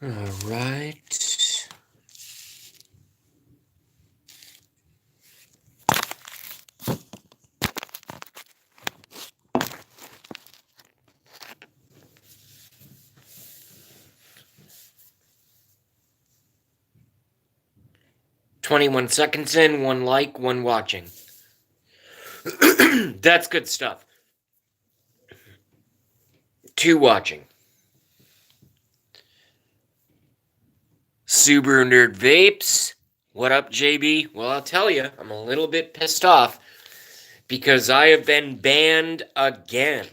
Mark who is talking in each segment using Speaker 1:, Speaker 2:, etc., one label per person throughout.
Speaker 1: All right. "21 seconds in, 1 like, 1 watching." That's good stuff. 2 watching. Subaru Nerd Vapes. What up, JB? Well, I'll tell you, I'm a little bit pissed off because I have been banned again.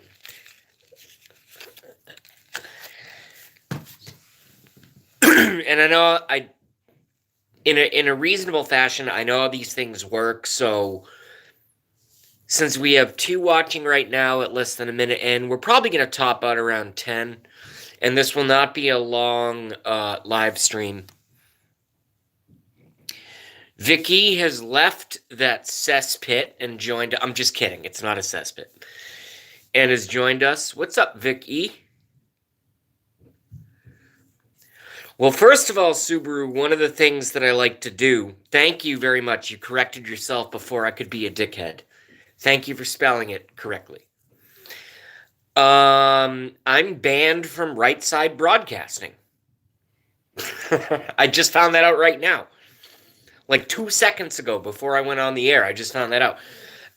Speaker 1: And I know in a reasonable fashion, I know how these things work, so since we have 2 watching right now at less than a minute in, we're probably going to top out around 10, and this will not be a long live stream. Vicky has left that cesspit and joined. I'm just kidding. It's not a cesspit. And has joined us. What's up, Vicky? Well, first of all, Subaru, one of the things that I like to do, thank you very much. You corrected yourself before I could be a dickhead. Thank you for spelling it correctly. I'm banned from Right Side Broadcasting. I just found that out right now. Like 2 seconds ago, before I went on the air, I just found that out.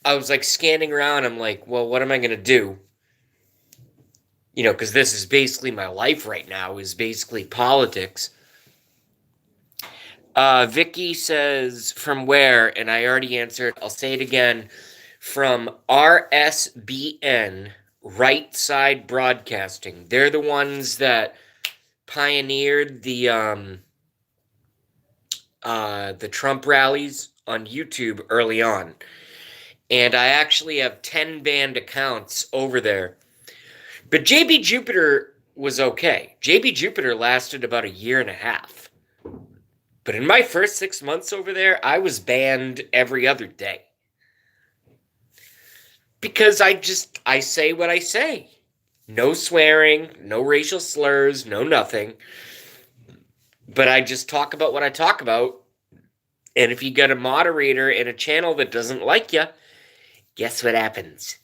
Speaker 1: I was like scanning around. I'm like, well, what am I going to do? You know, because this is basically my life right now, is basically politics. Vicky says, from where? And I already answered. I'll say it again. From RSBN, Right Side Broadcasting. They're the ones that pioneered the Trump rallies on YouTube early on. And I actually have 10 banned accounts over there. But JB Jupiter was okay. JB Jupiter lasted about a year and a half. But in my first 6 months over there, I was banned every other day. Because I say what I say. No swearing, no racial slurs, no nothing. But I just talk about what I talk about. And if you get a moderator in a channel that doesn't like you, guess what happens?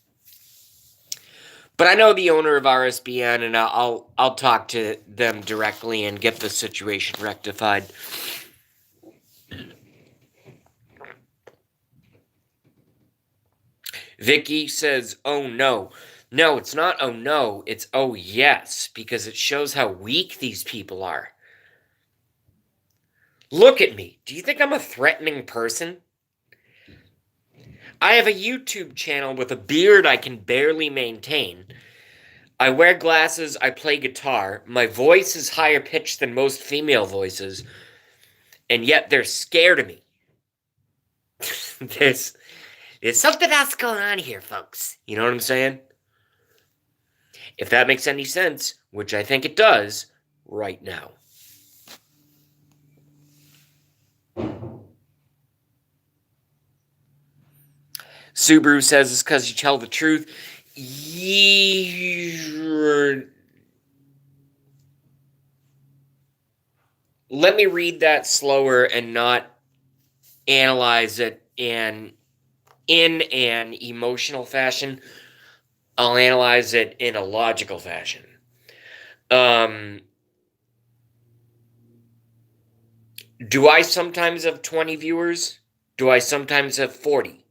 Speaker 1: But I know the owner of RSBN, and I'll talk to them directly and get the situation rectified. Vicky says, "Oh no." No, it's not "oh no," it's "oh yes," because it shows how weak these people are. Look at me. Do you think I'm a threatening person? I have a YouTube channel with a beard I can barely maintain. I wear glasses, I play guitar, my voice is higher pitched than most female voices, and yet they're scared of me. there's something else going on here, folks. You know what I'm saying? If that makes any sense, which I think it does, right now. Subaru says it's because you tell the truth. Let me read that slower and not analyze it in an emotional fashion. I'll analyze it in a logical fashion. Do I sometimes have 20 viewers? Do I sometimes have 40?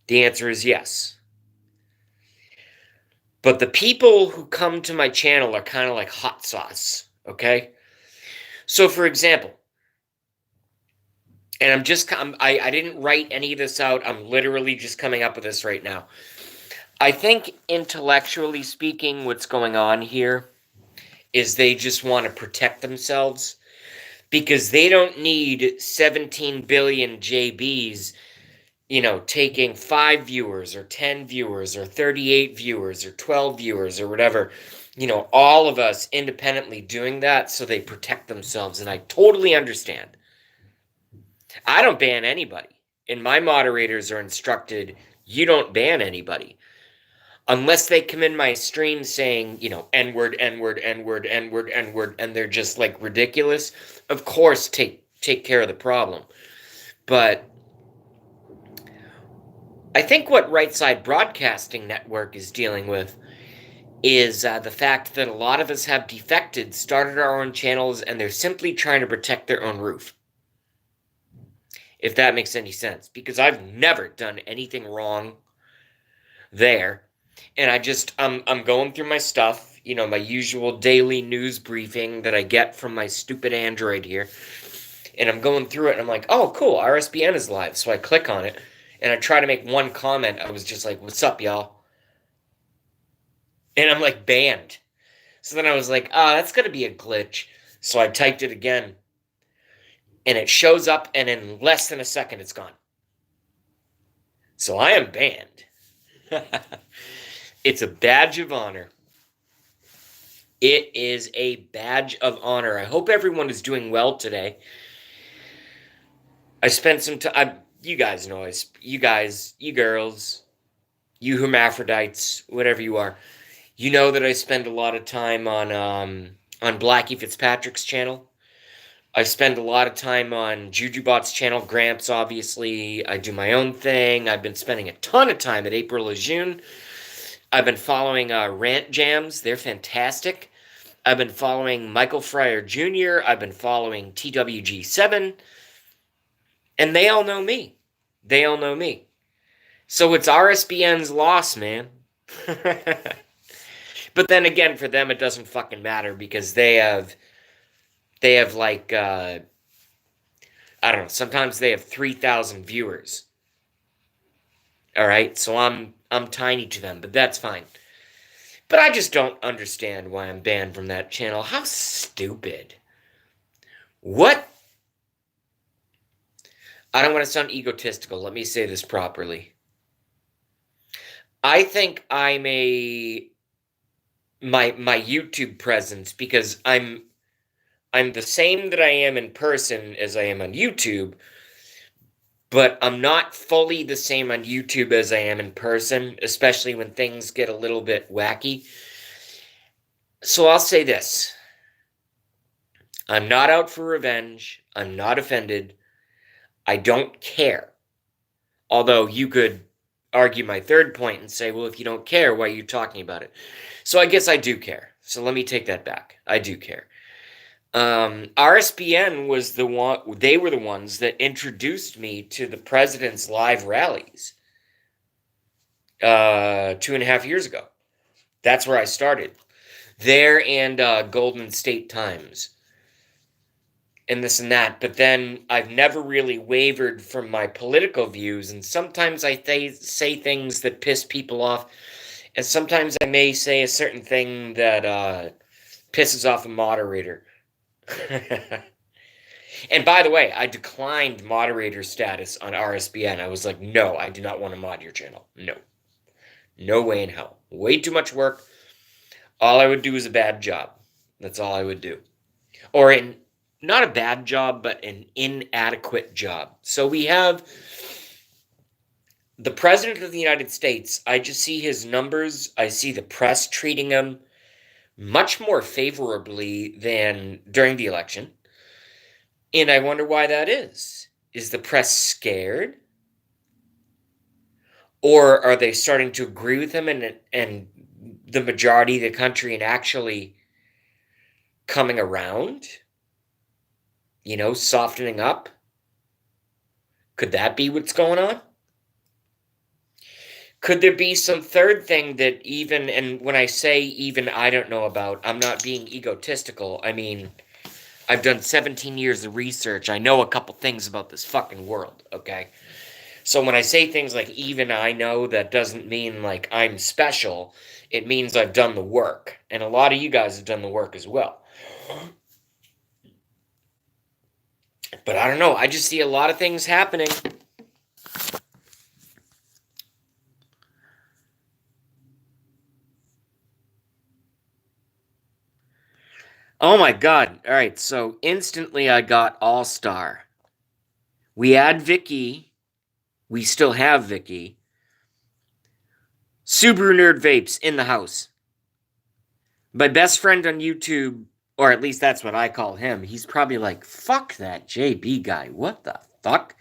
Speaker 1: The answer is yes. But the people who come to my channel are kind of like hot sauce, okay? So, for example, and I didn't write any of this out. I'm literally just coming up with this right now. I think intellectually speaking, what's going on here is they just want to protect themselves because they don't need 17 billion JBs, you know, taking 5 viewers or 10 viewers or 38 viewers or 12 viewers or whatever. You know, all of us independently doing that so they protect themselves. And I totally understand. I don't ban anybody. And my moderators are instructed, you don't ban anybody. unless they come in my stream saying, N-word, N-word, N-word, N-word, N-word, and they're just like ridiculous, of course take care of the problem. But I think what Right Side Broadcasting Network is dealing with is the fact that a lot of us have defected, started our own channels, and they're simply trying to protect their own roof. If that makes any sense. Because I've never done anything wrong there. And I'm going through my stuff, my usual daily news briefing that I get from my stupid Android here. And I'm going through it, and I'm like, oh, cool, RSBN is live. So I click on it, and I try to make one comment. I was just like, what's up, y'all? And I'm like, banned. So then I was like, that's going to be a glitch. So I typed it again. And it shows up, and in less than a second, it's gone. So I am banned. It's a badge of honor. It is a badge of honor. I hope everyone is doing well today. I spent some time. You guys know, you guys, you girls, you hermaphrodites, whatever you are. You know that I spend a lot of time on Blackie Fitzpatrick's channel. I spend a lot of time on JujuBot's channel, Gramps, obviously. I do my own thing. I've been spending a ton of time at April Lejeune. I've been following Rant Jams. They're fantastic. I've been following Michael Fryer Jr. I've been following TWG7. And they all know me. They all know me. So it's RSBN's loss, man. But then again, for them, it doesn't fucking matter because they have like, I don't know, sometimes they have 3,000 viewers. All right, so I'm tiny to them, but that's fine. But I just don't understand why I'm banned from that channel. How stupid. What? I don't want to sound egotistical. Let me say this properly. I think I'm my YouTube presence, because I'm the same that I am in person as I am on YouTube, but I'm not fully the same on YouTube as I am in person, especially when things get a little bit wacky. So I'll say this. I'm not out for revenge. I'm not offended. I don't care. Although you could argue my third point and say, well, if you don't care, why are you talking about it? So I guess I do care. So let me take that back. I do care. RSBN was the one, they were the ones that introduced me to the president's live rallies 2.5 years ago. That's where I started. There and Golden State Times. And this and that. But then I've never really wavered from my political views. And sometimes I say things that piss people off. And sometimes I may say a certain thing that pisses off a moderator. And by the way, I declined moderator status on RSBN. I was like, no, I do not want to mod your channel. No. No way in hell. Way too much work. All I would do is a bad job. That's all I would do. Or not a bad job, but an inadequate job. So we have the President of the United States. I just see his numbers. I see the press treating him much more favorably than during the election. And I wonder why that is. Is the press scared? Or are they starting to agree with him and the majority of the country and actually coming around? Softening up? Could that be what's going on? Could there be some third thing that even, and when I say even I don't know about, I'm not being egotistical. I mean, I've done 17 years of research. I know a couple things about this fucking world, okay? So when I say things like even I know, that doesn't mean like I'm special. It means I've done the work. And a lot of you guys have done the work as well. But I don't know. I just see a lot of things happening. Oh my God. All right. So instantly I got All-Star. We add Vicky. We still have Vicky. Subaru Nerd Vapes in the house. My best friend on YouTube, or at least that's what I call him, he's probably like, fuck that JB guy. What the fuck?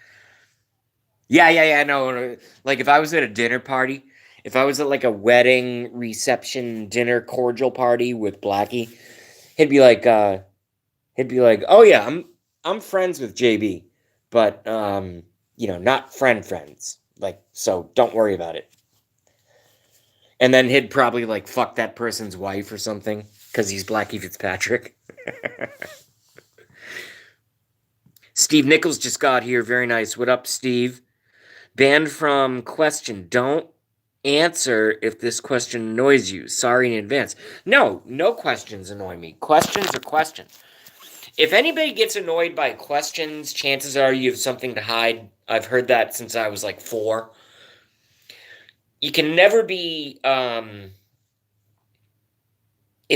Speaker 1: Yeah, no. Like, if I was at a dinner party, if I was at like a wedding, reception, dinner, cordial party with Blackie, he'd be like, oh yeah, I'm friends with JB, but not friends. Like, so don't worry about it. And then he'd probably like fuck that person's wife or something because he's Blackie Fitzpatrick. Steve Nichols just got here. Very nice. What up, Steve? Banned from question. Don't answer if this question annoys you. Sorry in advance. No questions annoy me. Questions are questions. If anybody gets annoyed by questions, chances are you have something to hide. I've heard that since I was like 4. You can never be, if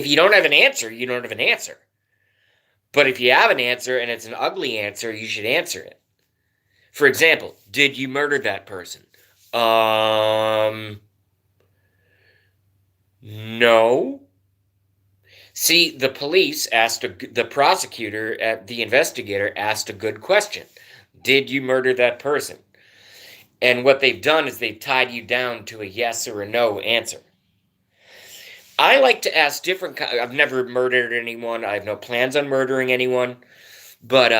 Speaker 1: you don't have an answer, you don't have an answer. But if you have an answer and it's an ugly answer, you should answer it. For example, did you murder that person? No. See, the police asked the prosecutor, the investigator asked a good question. Did you murder that person? And what they've done is they've tied you down to a yes or a no answer. I like to ask different. I've never murdered anyone. I have no plans on murdering anyone. But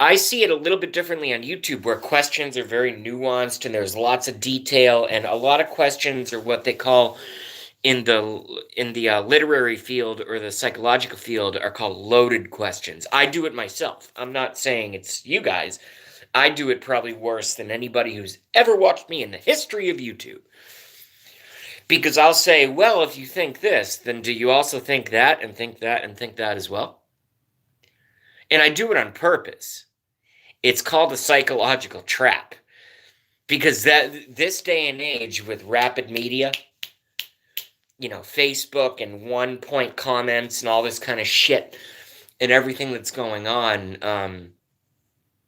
Speaker 1: I see it a little bit differently on YouTube, where questions are very nuanced and there's lots of detail, and a lot of questions are what they call in the literary field or the psychological field are called loaded questions. I do it myself. I'm not saying it's you guys. I do it probably worse than anybody who's ever watched me in the history of YouTube. Because I'll say, well, if you think this, then do you also think that and think that and think that as well? And I do it on purpose. It's called a psychological trap. Because this day and age with rapid media, Facebook and one-point comments and all this kind of shit and everything that's going on,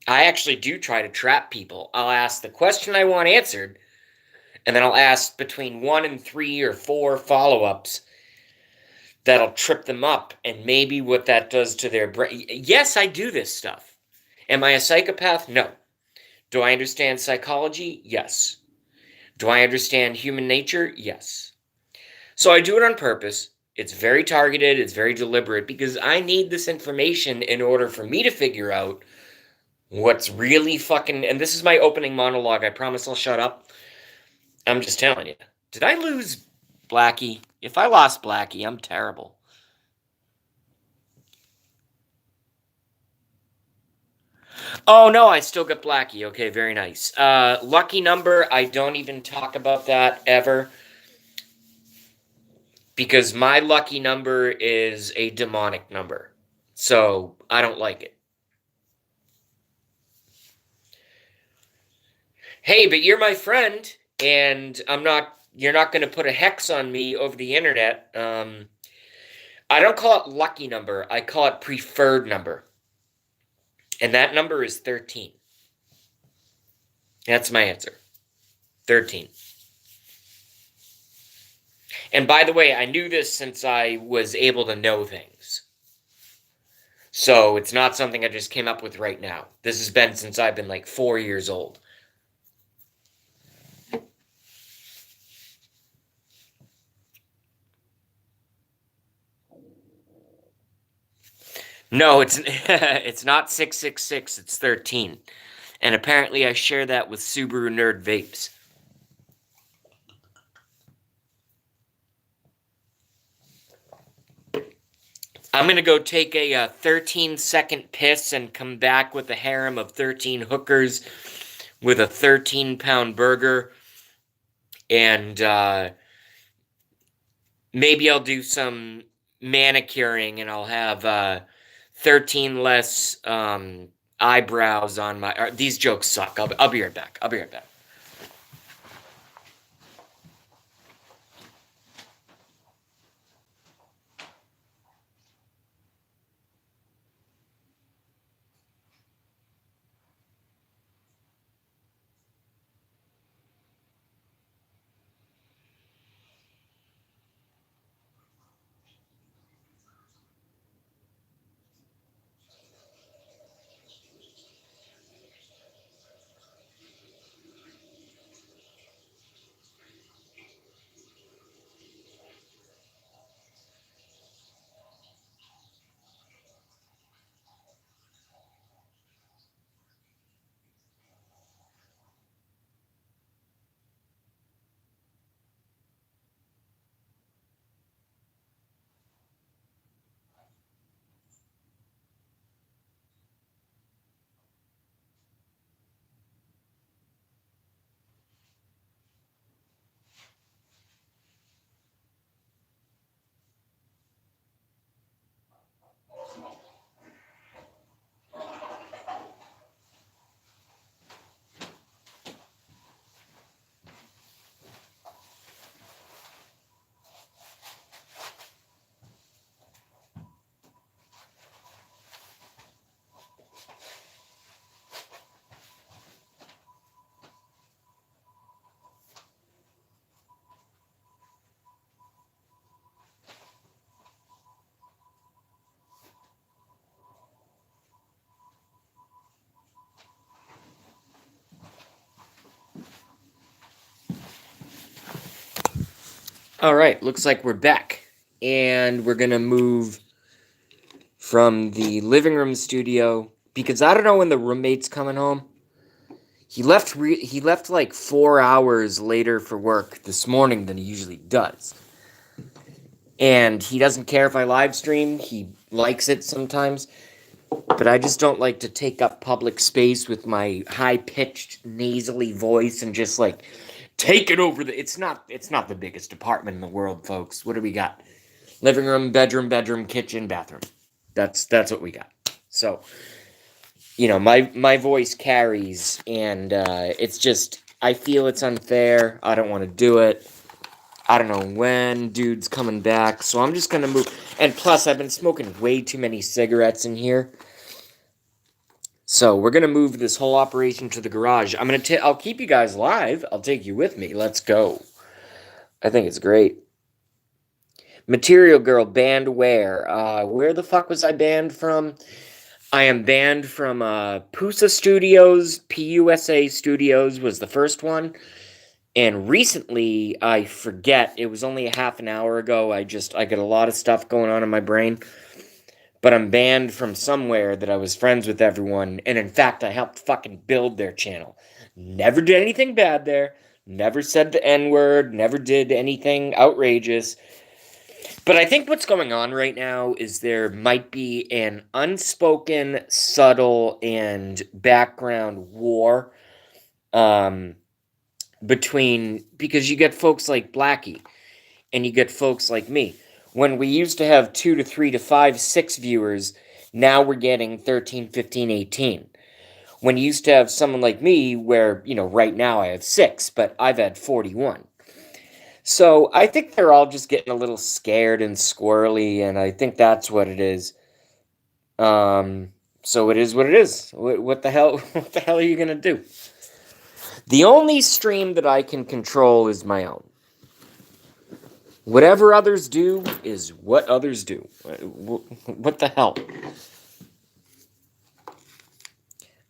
Speaker 1: I actually do try to trap people. I'll ask the question I want answered, and then I'll ask between 1 and 3 or 4 follow-ups that'll trip them up, and maybe what that does to their brain. Yes, I do this stuff. Am I a psychopath? No. Do I understand psychology? Yes. Do I understand human nature? Yes. So I do it on purpose. It's very targeted. It's very deliberate because I need this information in order for me to figure out what's really fucking... And this is my opening monologue. I promise I'll shut up. I'm just telling you. Did I lose Blackie? If I lost Blackie, I'm terrible. Oh, no, I still got Blackie. Okay, very nice. Lucky number, I don't even talk about that ever. Because my lucky number is a demonic number. So, I don't like it. Hey, but you're my friend, and you're not going to put a hex on me over the internet. I don't call it lucky number. I call it preferred number. And that number is 13. That's my answer. 13. And by the way, I knew this since I was able to know things. So it's not something I just came up with right now. This has been since I've been like 4 years old. No, it's not 666, it's 13. And apparently I share that with Subaru Nerd Vapes. I'm going to go take a 13-second piss and come back with a harem of 13 hookers with a 13-pound burger. And maybe I'll do some manicuring and I'll have 13 less eyebrows on my... these jokes suck. I'll be right back. I'll be right back. All right, looks like we're back. And we're going to move from the living room studio because I don't know when the roommate's coming home. He left like 4 hours later for work this morning than he usually does. And he doesn't care if I live stream. He likes it sometimes. But I just don't like to take up public space with my high-pitched nasally voice and just like take it over the it's not the biggest apartment in the world, folks. What do we got? Living room, bedroom, kitchen, bathroom. That's what we got. So, my voice carries, and it's just I feel it's unfair. I don't want to do it. I don't know when dude's coming back, so I'm just gonna move. And plus, I've been smoking way too many cigarettes in here, so we're gonna move this whole operation to the garage. I'll keep you guys live. I'll take you with me. Let's go. I think it's great. Material Girl banned where? Where the fuck was I banned from? I am banned from Pusa Studios. PUSA Studios was the first one. And recently, I forget, it was only a half an hour ago, I got a lot of stuff going on in my brain. But I'm banned from somewhere that I was friends with everyone. And in fact, I helped fucking build their channel. Never did anything bad there. Never said the N-word. Never did anything outrageous. But I think what's going on right now is there might be an unspoken, subtle, and background war because you get folks like Blackie and you get folks like me. When we used to have 2 to 3 to 5, 6 viewers, now we're getting 13, 15, 18. When you used to have someone like me where, right now I have 6, but I've had 41. So I think they're all just getting a little scared and squirrely, and I think that's what it is. So it is what it is. What the hell? What the hell are you gonna do? The only stream that I can control is my own. Whatever others do is what others do. What the hell?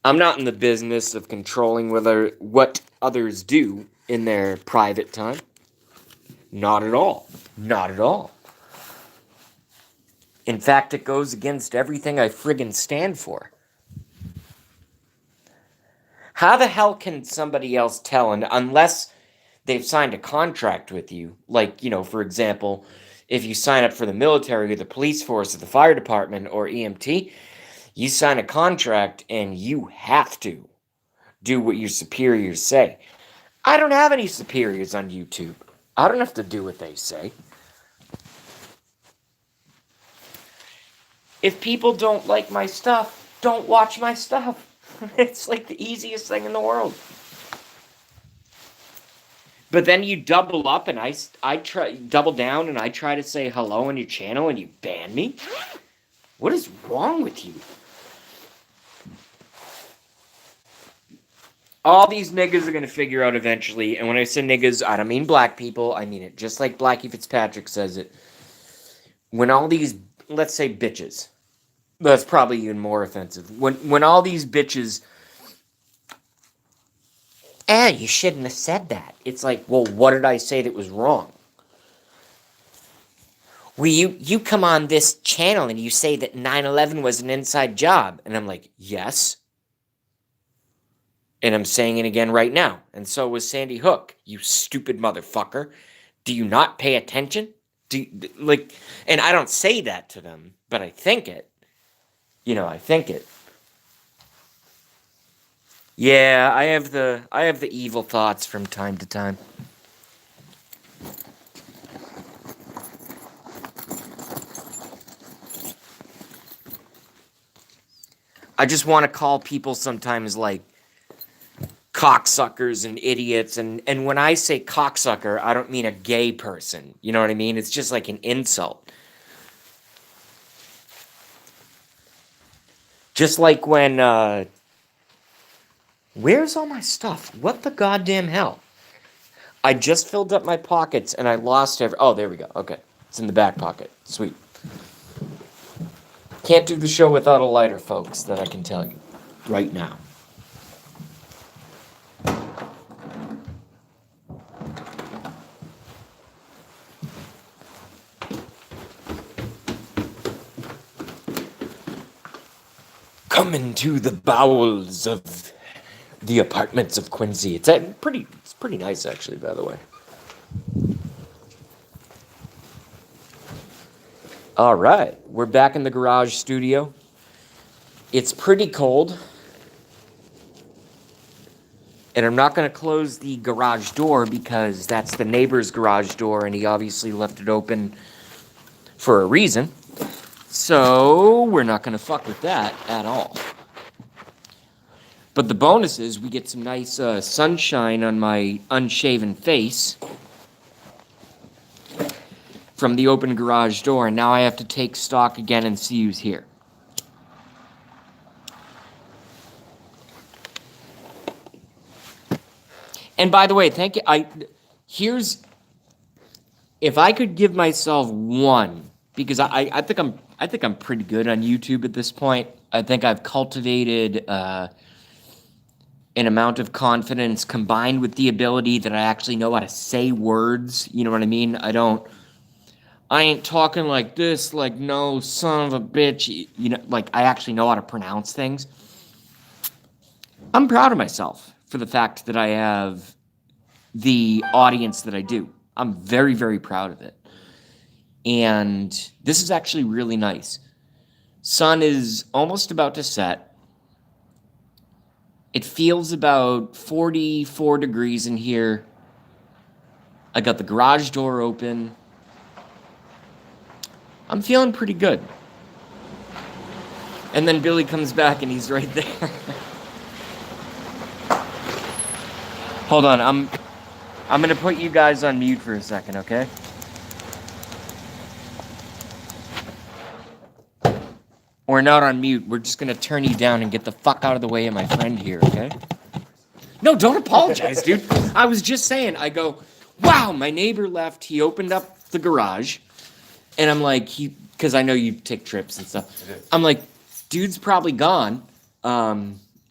Speaker 1: I'm not in the business of controlling what others do in their private time. Not at all. Not at all. In fact, it goes against everything I friggin' stand for. How the hell can somebody else tell, and unless they've signed a contract with you, like, for example, if you sign up for the military or the police force or the fire department or EMT, you sign a contract and you have to do what your superiors say. I don't have any superiors on YouTube. I don't have to do what they say. If people don't like my stuff, don't watch my stuff. It's like the easiest thing in the world. But then you double up and I try double down and I try to say hello on your channel and you ban me? What is wrong with you? All these niggas are going to figure out eventually, and when I say niggas, I don't mean black people, I mean it just like Blackie Fitzpatrick says it. When all these, let's say bitches, that's probably even more offensive. When all these bitches, you shouldn't have said that. It's like, well, what did I say that was wrong? Well, you come on this channel and you say that 9/11 was an inside job. And I'm like, yes. And I'm saying it again right now. And so was Sandy Hook, you stupid motherfucker. Do you not pay attention? And I don't say that to them, but I think it. I think it. Yeah, I have the evil thoughts from time to time. I just want to call people sometimes like cocksuckers and idiots, and when I say cocksucker, I don't mean a gay person. You know what I mean? It's just like an insult. Just like when where's all my stuff? What the goddamn hell? I just filled up my pockets and I lost oh, there we go. Okay. It's in the back pocket. Sweet. Can't do the show without a lighter, folks, that I can tell you right now. Come into the bowels of the apartments of Quincy. It's pretty nice, actually, by the way. All right, we're back in the garage studio. It's pretty cold. And I'm not going to close the garage door because that's the neighbor's garage door, and he obviously left it open for a reason. So we're not going to fuck with that at all. But the bonus is we get some nice sunshine on my unshaven face from the open garage door, and now I have to take stock again and see who's here. And by the way, thank you. If I could give myself one, because I think I'm pretty good on YouTube at this point. I think I've cultivated an amount of confidence combined with the ability that I actually know how to say words. You know what I mean? I ain't talking like this, like, no, son of a bitch. You know, like, I actually know how to pronounce things. I'm proud of myself for the fact that I have the audience that I do. I'm very, very proud of it. And this is actually really nice. Sun is almost about to set. It feels about 44 degrees in here. I got the garage door open. I'm feeling pretty good. And then Billy comes back and he's right there. Hold on, I'm gonna put you guys on mute for a second, okay? Or not on mute, we're just gonna turn you down and get the fuck out of the way of my friend here, okay? No, don't apologize, dude. I was just saying, I go, wow, my neighbor left, he opened up the garage, and I'm like, because I know you take trips and stuff. I'm like, dude's probably gone,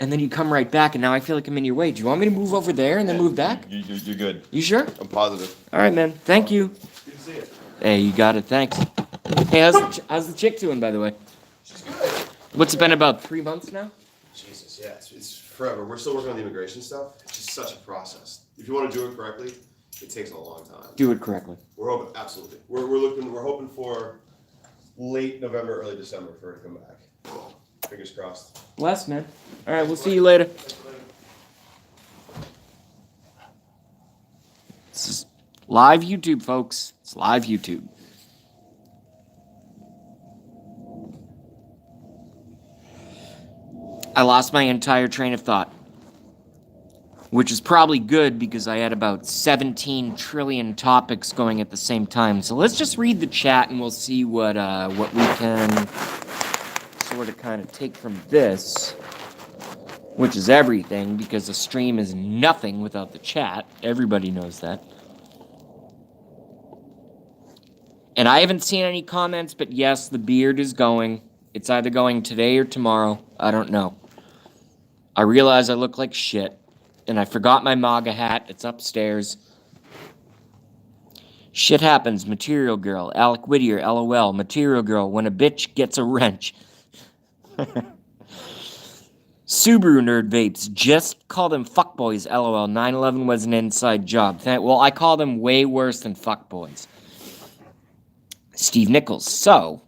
Speaker 1: and then you come right back, and now I feel like I'm in your way. Do you want me to move over there and then move back?
Speaker 2: You're good.
Speaker 1: You sure?
Speaker 2: I'm positive.
Speaker 1: All right, man. Thank you.
Speaker 2: Good to see you.
Speaker 1: Hey, you got it. Thanks. Hey, how's the chick doing, by the way?
Speaker 2: She's good.
Speaker 1: What's it been, about 3 months now?
Speaker 2: Jesus, yeah, it's forever. We're still working on the immigration stuff. It's just such a process. If you want to do it correctly, it takes a long time.
Speaker 1: Do it correctly.
Speaker 2: We're hoping, absolutely. We're hoping for late November, early December for her to come back. Fingers crossed.
Speaker 1: Bless, man. All right, we'll see you later. This is live YouTube, folks. It's live YouTube. I lost my entire train of thought, which is probably good because I had about 17 trillion topics going at the same time. So let's just read the chat and we'll see what we can sort of kind of take from this, which is everything, because the stream is nothing without the chat. Everybody knows that. And I haven't seen any comments, but yes, the beard is going. It's either going today or tomorrow. I don't know. I realize I look like shit, and I forgot my MAGA hat. It's upstairs. Shit happens. Material Girl. Alec Whittier. LOL. Material Girl. When a bitch gets a wrench. Subaru Nerd Vapes. Just call them fuckboys. LOL. 9/11 was an inside job. Well, I call them way worse than fuckboys. Steve Nichols. So,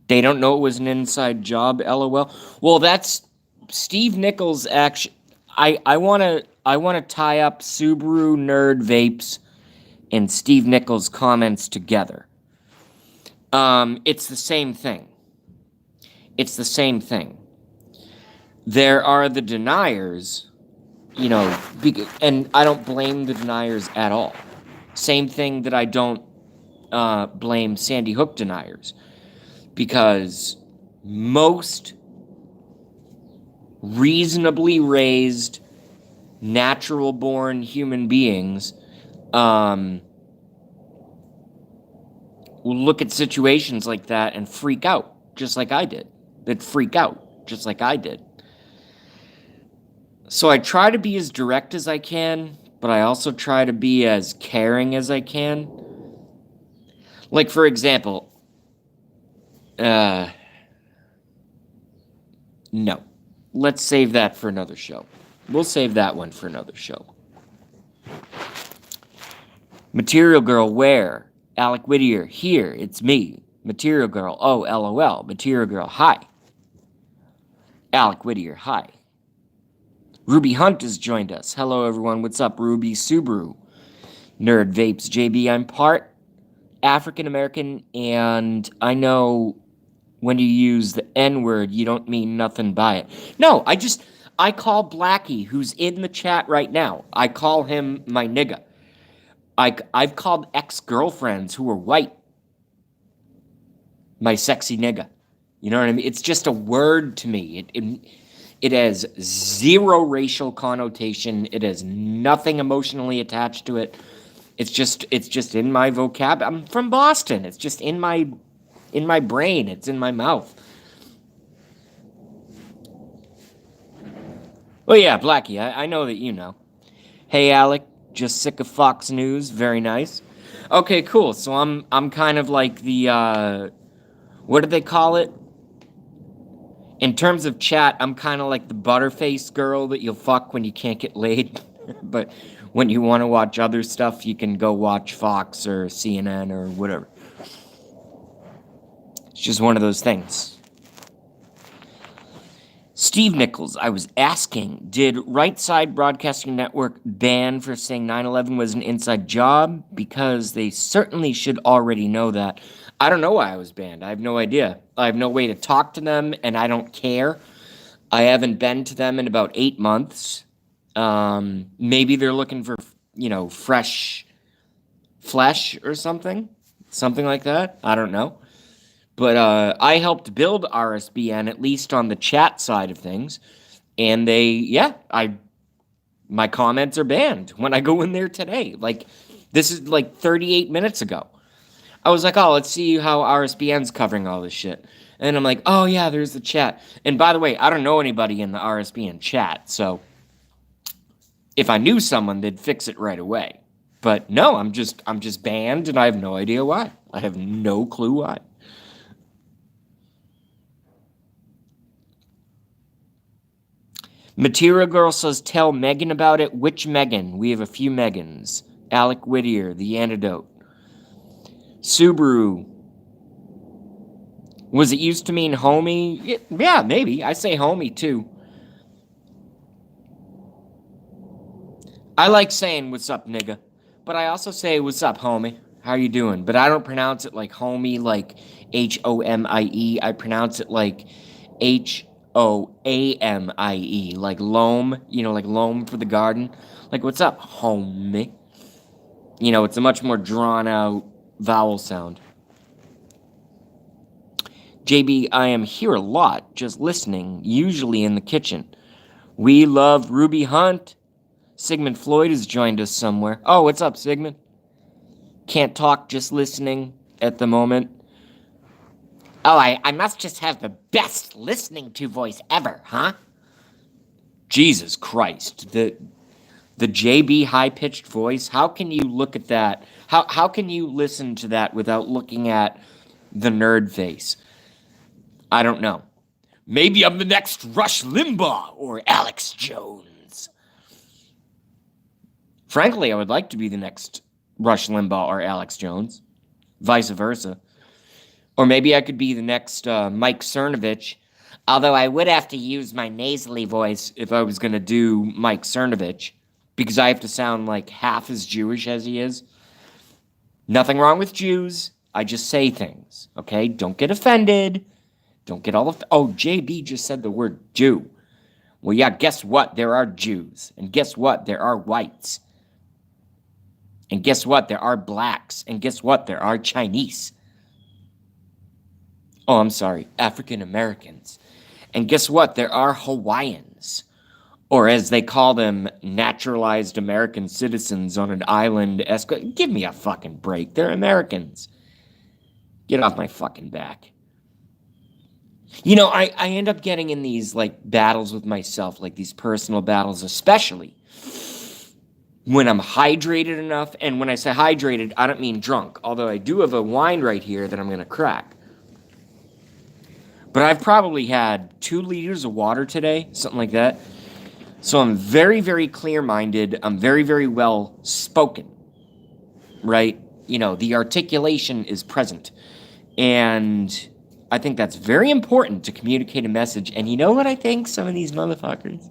Speaker 1: they don't know it was an inside job. LOL. Well, that's Steve Nichols. Actually, I wanna tie up Subaru Nerd Vapes and Steve Nichols' comments together. It's the same thing. It's the same thing. There are the deniers, you know, and I don't blame the deniers at all. Same thing that I don't blame Sandy Hook deniers, because most reasonably raised, natural-born human beings will look at situations like that and freak out, just like I did. They'd freak out, just like I did. So I try to be as direct as I can, but I also try to be as caring as I can. Like, for example, No. Let's save that for another show. We'll save that one for another show. Material Girl, where? Alec Whittier, here, it's me. Material Girl, oh, LOL. Material Girl, hi. Alec Whittier, hi. Ruby Hunt has joined us. Hello, everyone. What's up, Ruby Subaru? Nerd Vapes, JB, I'm part African-American, and I know when you use the N-word, you don't mean nothing by it. No, I call Blackie, who's in the chat right now, I call him my nigga. I've called ex-girlfriends who are white my sexy nigga. You know what I mean? It's just a word to me. It has zero racial connotation. It has nothing emotionally attached to it. It's just in my vocab. I'm from Boston. It's just in my brain. It's in my mouth. Well, yeah, Blackie, I know that you know. Hey, Alec, just sick of Fox News. Very nice. Okay, cool. So I'm kind of like the, what do they call it? In terms of chat, I'm kind of like the butterface girl that you'll fuck when you can't get laid. But when you want to watch other stuff, you can go watch Fox or CNN or whatever. It's just one of those things. Steve Nichols, I was asking, did Right Side Broadcasting Network ban for saying 9/11 was an inside job? Because they certainly should already know that. I don't know why I was banned. I have no idea. I have no way to talk to them, and I don't care. I haven't been to them in about 8 months. Maybe they're looking for, fresh flesh or something. Something like that. I don't know. But I helped build RSBN, at least on the chat side of things. And my comments are banned when I go in there today. Like, this is like 38 minutes ago. I was like, oh, let's see how RSBN's covering all this shit. And I'm like, oh yeah, there's the chat. And by the way, I don't know anybody in the RSBN chat, so if I knew someone, they'd fix it right away. But no, I'm just banned, and I have no idea why. I have no clue why. Material Girl says, tell Megan about it. Which Megan? We have a few Megans. Alec Whittier, The Antidote. Subaru. Was it used to mean homie? Yeah, maybe. I say homie, too. I like saying, what's up, nigga? But I also say, what's up, homie? How you doing? But I don't pronounce it like homie, like H-O-M-I-E. I pronounce it like H-O-A-M-I-E. Like loam, like loam for the garden. Like, what's up, homie? It's a much more drawn-out vowel sound. JB, I am here a lot, just listening, usually in the kitchen. We love Ruby Hunt. Sigmund Floyd has joined us somewhere. Oh, what's up, Sigmund? Can't talk, just listening at the moment. Oh, I must just have the best listening to voice ever, huh? Jesus Christ. The JB high-pitched voice, how can you look at that? How can you listen to that without looking at the nerd face? I don't know. Maybe I'm the next Rush Limbaugh or Alex Jones. Frankly, I would like to be the next Rush Limbaugh or Alex Jones. Vice versa. Or maybe I could be the next Mike Cernovich. Although I would have to use my nasally voice if I was going to do Mike Cernovich. Because I have to sound like half as Jewish as he is. Nothing wrong with Jews. I just say things. Okay? Don't get offended. Don't get all oh, JB just said the word Jew. Well, yeah, guess what? There are Jews. And guess what? There are whites. And guess what? There are blacks. And guess what? There are Chinese. Oh, I'm sorry. African Americans. And guess what? There are Hawaiians. Or as they call them, naturalized American citizens on an island. Give me a fucking break. They're Americans. Get off my fucking back. I end up getting in these, battles with myself, these personal battles, especially when I'm hydrated enough. And when I say hydrated, I don't mean drunk, although I do have a wine right here that I'm going to crack. But I've probably had 2 liters of water today, something like that. So I'm very, very clear-minded. I'm very, very well spoken, right? You know, the articulation is present. And I think that's very important to communicate a message. And you know what I think? Some of these motherfuckers.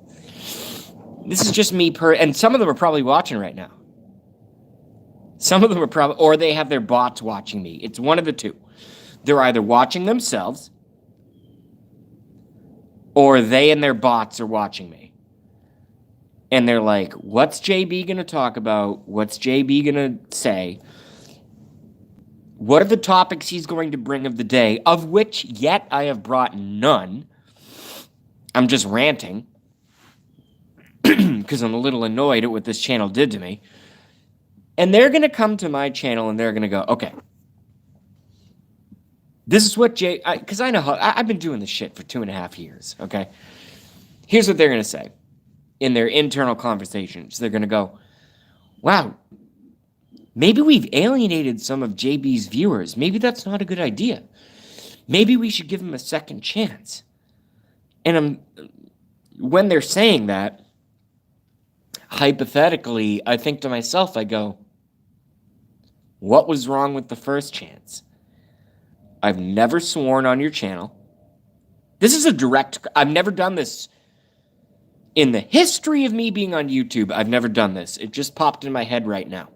Speaker 1: This is just me and some of them are probably watching right now. Some of them are probably, or they have their bots watching me. It's one of the two. They're either watching themselves, or they and their bots are watching me. And they're like, what's JB going to talk about? What's JB going to say? What are the topics he's going to bring of the day, of which yet I have brought none? I'm just ranting because I'm a little annoyed at what this channel did to me. And they're going to come to my channel and they're going to go, okay, this is what because I know how, I've been doing this shit for 2.5 years, okay? Here's what they're going to say in their internal conversations. They're going to go, wow, maybe we've alienated some of JB's viewers. Maybe that's not a good idea. Maybe we should give him a second chance. And when they're saying that, hypothetically, I think to myself, I go, what was wrong with the first chance? I've never sworn on your channel. This is a direct, I've never done this. In the history of me being on YouTube, I've never done this. It just popped in my head right now.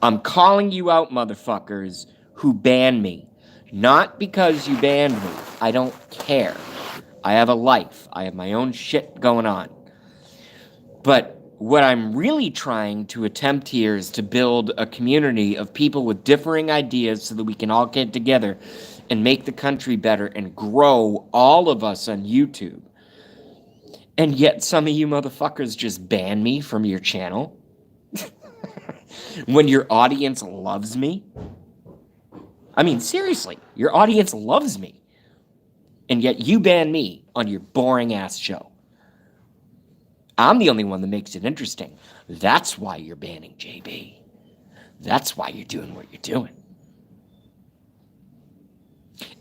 Speaker 1: I'm calling you out, motherfuckers, who ban me. Not because you banned me. I don't care. I have a life. I have my own shit going on. But what I'm really trying to attempt here is to build a community of people with differing ideas so that we can all get together and make the country better and grow all of us on YouTube. And yet some of you motherfuckers just ban me from your channel when your audience loves me. I mean, seriously, your audience loves me. And yet you ban me on your boring ass show. I'm the only one that makes it interesting. That's why you're banning JB. That's why you're doing what you're doing.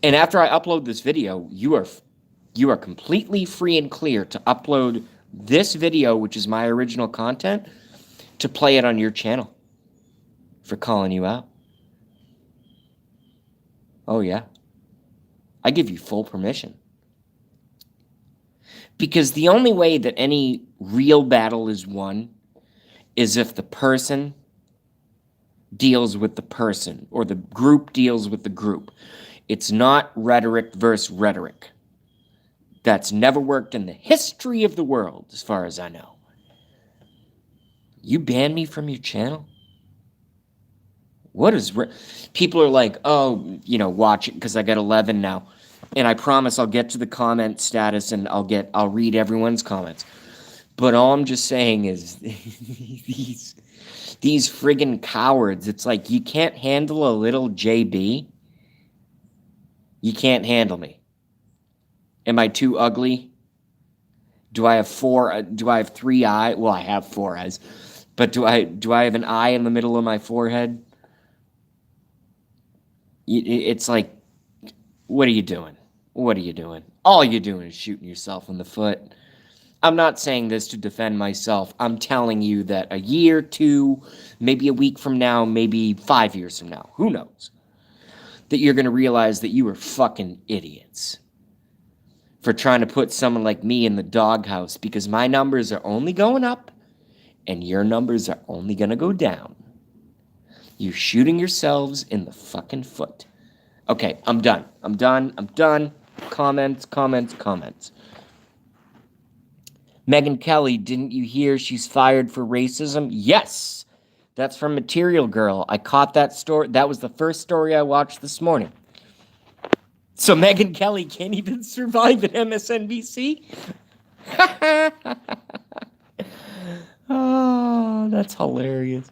Speaker 1: And after I upload this video, you are completely free and clear to upload this video, which is my original content, to play it on your channel for calling you out. Oh, yeah. I give you full permission. Because the only way that any real battle is won is if the person deals with the person, or the group deals with the group. It's not rhetoric versus rhetoric. That's never worked in the history of the world, as far as I know. You banned me from your channel? What is... People are like, oh, you know, watch it, because I got 11 now. And I promise I'll get to the comment status and I'll read everyone's comments. But all I'm just saying is these friggin' cowards, it's like, you can't handle a little JB. You can't handle me. Am I too ugly? Do I have 3 eyes? Well, I have 4 eyes. But do I have an eye in the middle of my forehead? It's like, what are you doing? What are you doing? All you're doing is shooting yourself in the foot. I'm not saying this to defend myself. I'm telling you that a year, 2, maybe a week from now, maybe 5 years from now, who knows, that you're going to realize that you were fucking idiots for trying to put someone like me in the doghouse, because my numbers are only going up and your numbers are only going to go down. You're shooting yourselves in the fucking foot. Okay, I'm done. I'm done. Comments. Megyn Kelly, didn't you hear she's fired for racism? Yes! That's from Material Girl. I caught that story. That was the first story I watched this morning. So Megyn Kelly can't even survive at MSNBC? Oh, that's hilarious.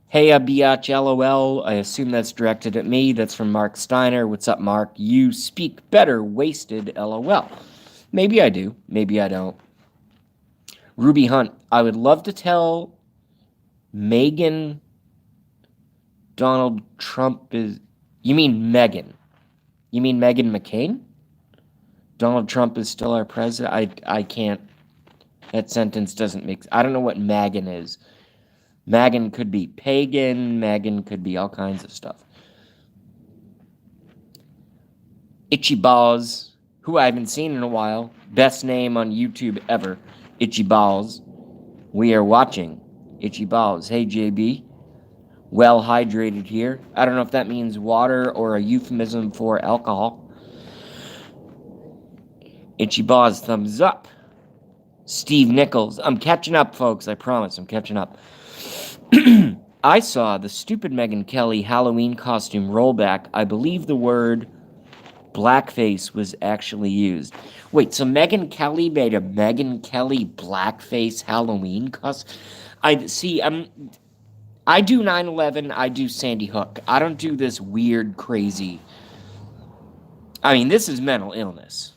Speaker 1: Hey, biatch, LOL. I assume that's directed at me. That's from Mark Steiner. What's up, Mark? You speak better, wasted, LOL. Maybe I do. Maybe I don't. Ruby Hunt. I would love to tell Megan Donald Trump is... You mean Megan? You mean Meghan McCain? Donald Trump is still our president? I can't. That sentence doesn't make... I don't know what Megan is. Megan could be pagan. Megan could be all kinds of stuff. Itchy Balls, who I haven't seen in a while. Best name on YouTube ever. Itchy Balls. We are watching Itchy Balls. Hey, JB. Well hydrated here. I don't know if that means water or a euphemism for alcohol. Itchy Balls, thumbs up. Steve Nichols. I'm catching up, folks. I promise. I'm catching up. I saw the stupid Megyn Kelly Halloween costume rollback. I believe the word blackface was actually used. Wait, so Megyn Kelly made a Megyn Kelly blackface Halloween costume? I do 9/11, I do Sandy Hook. I don't do this weird, crazy... I mean, this is mental illness.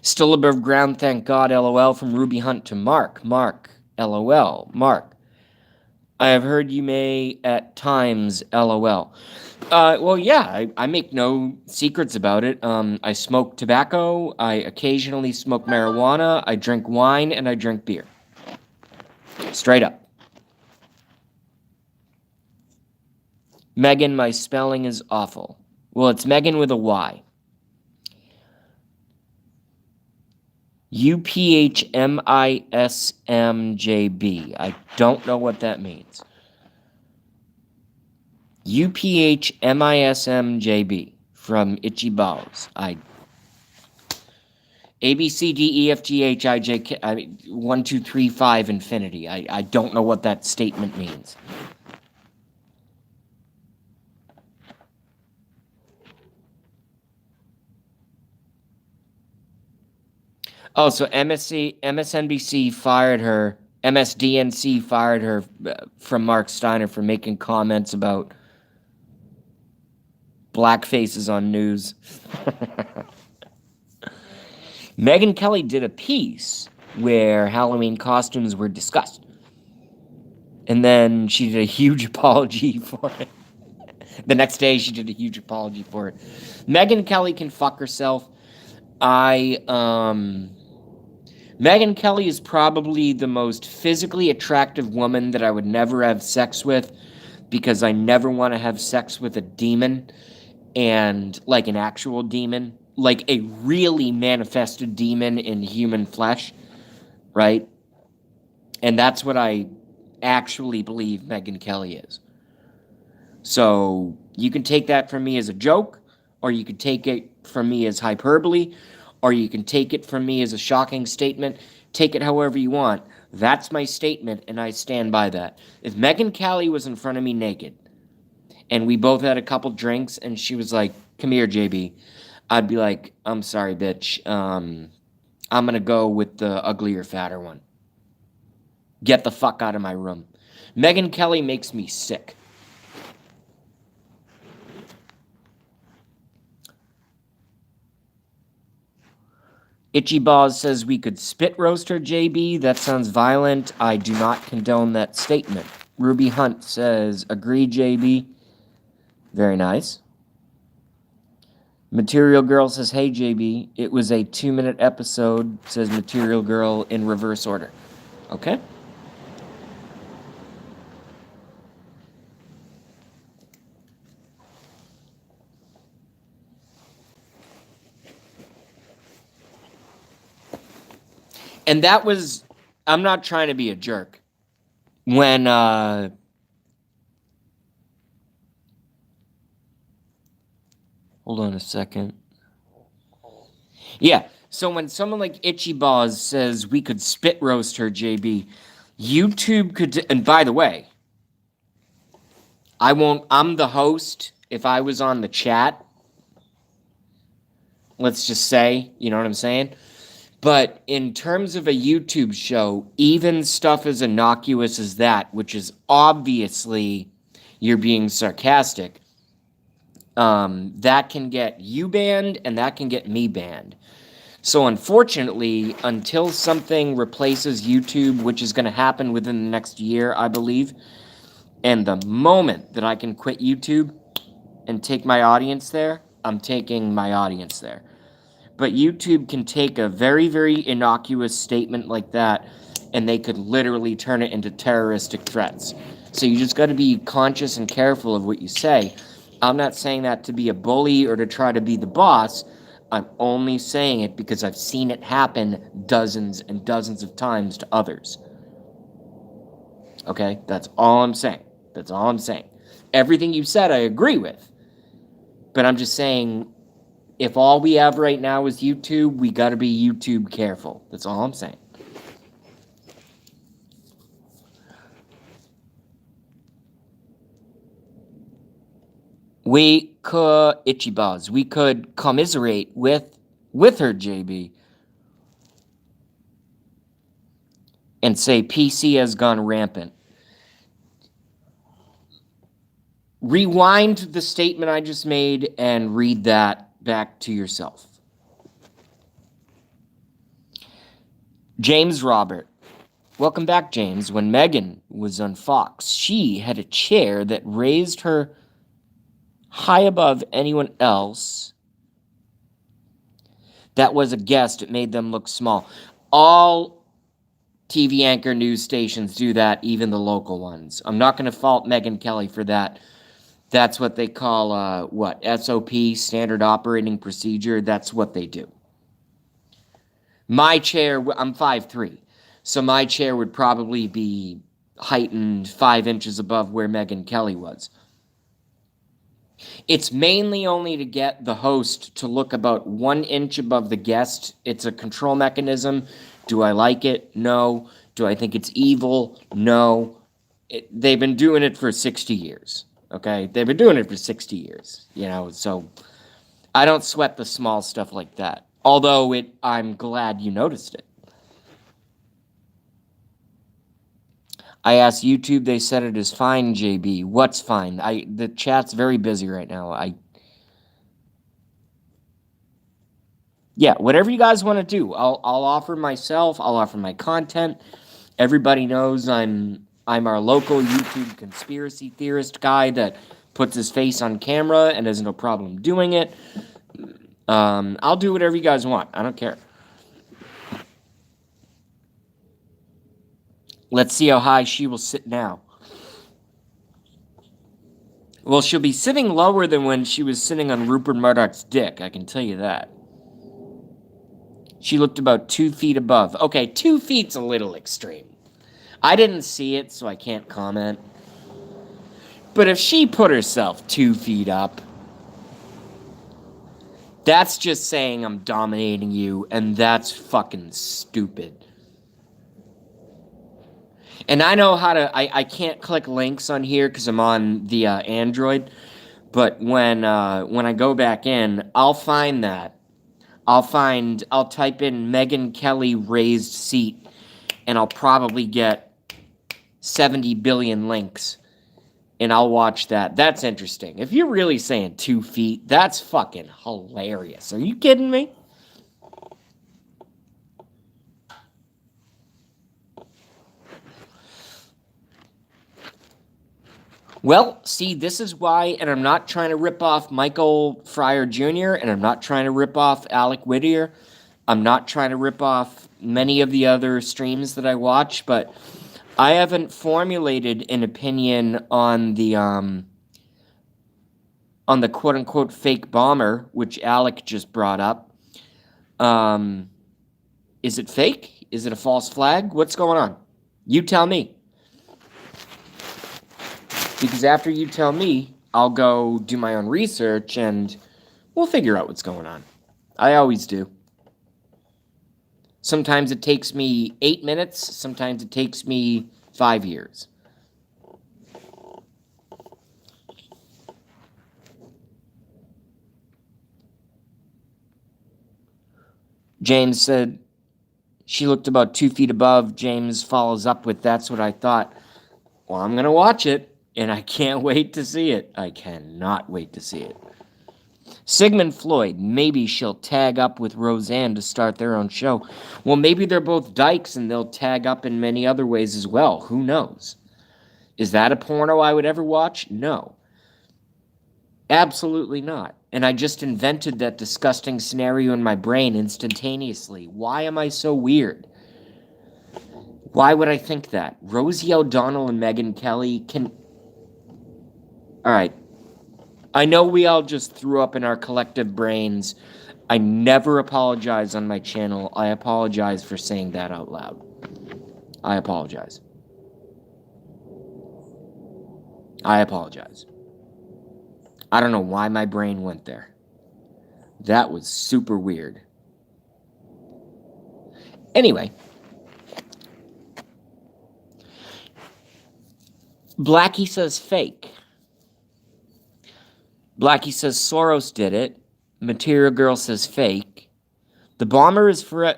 Speaker 1: Still above ground, thank God, LOL, from Ruby Hunt to Mark. Mark, LOL. Mark, I have heard you may at times, LOL. Well, yeah, I make no secrets about it. I smoke tobacco, I occasionally smoke marijuana, I drink wine, and I drink beer. Straight up. Megan, my spelling is awful. Well, it's Megan with a Y. UPHMISMJB. I don't know what that means. UPHMISMJB from Itchy Balls. ABCDEFGHIJK 1 2 3 5 infinity. I don't know what that statement means. Oh, so MSNBC fired her. MSDNC fired her from Mark Steiner for making comments about black faces on news. Megyn Kelly did a piece where Halloween costumes were discussed. And then she did a huge apology for it. The next day, she did a huge apology for it. Megyn Kelly can fuck herself. Megyn Kelly is probably the most physically attractive woman that I would never have sex with, because I never want to have sex with a demon, and like an actual demon, like a really manifested demon in human flesh, right? And that's what I actually believe Megyn Kelly is. So you can take that from me as a joke, or you can take it from me as hyperbole, or you can take it from me as a shocking statement. Take it however you want. That's my statement, and I stand by that. If Megyn Kelly was in front of me naked, and we both had a couple drinks, and she was like, "Come here, JB," I'd be like, "I'm sorry, bitch. I'm gonna go with the uglier, fatter one. Get the fuck out of my room." Megyn Kelly makes me sick. Itchy Balls says we could spit roast her, JB. That sounds violent. I do not condone that statement. Ruby Hunt says, agree, JB. Very nice. Material Girl says, hey, JB. It was a 2-minute episode, says Material Girl in reverse order. Okay. And that was, I'm not trying to be a jerk. When, hold on a second. Yeah, so when someone like Itchy Balls says we could spit roast her, JB, YouTube could, and by the way, I'm the host. If I was on the chat, let's just say, you know what I'm saying? But in terms of a YouTube show, even stuff as innocuous as that, which is obviously you're being sarcastic, that can get you banned and that can get me banned. So unfortunately, until something replaces YouTube, which is going to happen within the next year, I believe, and the moment that I can quit YouTube and take my audience there, I'm taking my audience there. But YouTube can take a very, very innocuous statement like that, and they could literally turn it into terroristic threats. So you just got to be conscious and careful of what you say. I'm not saying that to be a bully or to try to be the boss. I'm only saying it because I've seen it happen dozens and dozens of times to others. Okay? That's all I'm saying. That's all I'm saying. Everything you said, I agree with. But I'm just saying, if all we have right now is YouTube, we got to be YouTube careful. That's all I'm saying. We could, Ichibaz, we could commiserate with her, JB, and say PC has gone rampant. Rewind the statement I just made and read that back to yourself. James Robert. Welcome back, James. When Megan was on Fox, she had a chair that raised her high above anyone else that was a guest. It made them look small. All TV anchor news stations do that, even the local ones. I'm not going to fault Megyn Kelly for that. That's what they call, SOP, standard operating procedure. That's what they do. My chair, I'm 5'3", so my chair would probably be heightened 5 inches above where Megyn Kelly was. It's mainly only to get the host to look about 1 inch above the guest. It's a control mechanism. Do I like it? No. Do I think it's evil? No. They've been doing it for 60 years. Okay? They've been doing it for 60 years. So I don't sweat the small stuff like that. Although I'm glad you noticed it. I asked YouTube, they said it is fine, JB. What's fine? The chat's very busy right now. Yeah, whatever you guys want to do. I'll offer myself, I'll offer my content. Everybody knows I'm our local YouTube conspiracy theorist guy that puts his face on camera and has no problem doing it. I'll do whatever you guys want. I don't care. Let's see how high she will sit now. Well, she'll be sitting lower than when she was sitting on Rupert Murdoch's dick, I can tell you that. She looked about 2 feet above. Okay, 2 feet's a little extreme. I didn't see it, so I can't comment. But if she put herself 2 feet up, that's just saying I'm dominating you, and that's fucking stupid. And I know how to, I can't click links on here because I'm on the Android, but when I go back in, I'll find that. I'll type in Megyn Kelly raised seat, and I'll probably get 70 billion links, and I'll watch that. That's interesting. If you're really saying 2 feet, that's fucking hilarious. Are you kidding me? Well, see, this is why, and I'm not trying to rip off Michael Fryer Jr., and I'm not trying to rip off Alec Whittier. I'm not trying to rip off many of the other streams that I watch, but I haven't formulated an opinion on the quote-unquote fake bomber, which Alec just brought up. Is it fake? Is it a false flag? What's going on? You tell me. Because after you tell me, I'll go do my own research and we'll figure out what's going on. I always do. Sometimes it takes me 8 minutes. Sometimes it takes me 5 years. James said she looked about 2 feet above. James follows up with, that's what I thought. Well, I'm going to watch it. And I can't wait to see it. I cannot wait to see it. Sigmund Floyd, maybe she'll tag up with Roseanne to start their own show. Well, maybe they're both dykes and they'll tag up in many other ways as well. Who knows? Is that a porno I would ever watch? No. Absolutely not. And I just invented that disgusting scenario in my brain instantaneously. Why am I so weird? Why would I think that? Rosie O'Donnell and Megyn Kelly can... Alright. I know we all just threw up in our collective brains. I never apologize on my channel. I apologize for saying that out loud. I apologize. I apologize. I don't know why my brain went there. That was super weird. Anyway. Blackie says fake. Blackie says Soros did it. Material Girl says fake. The bomber is for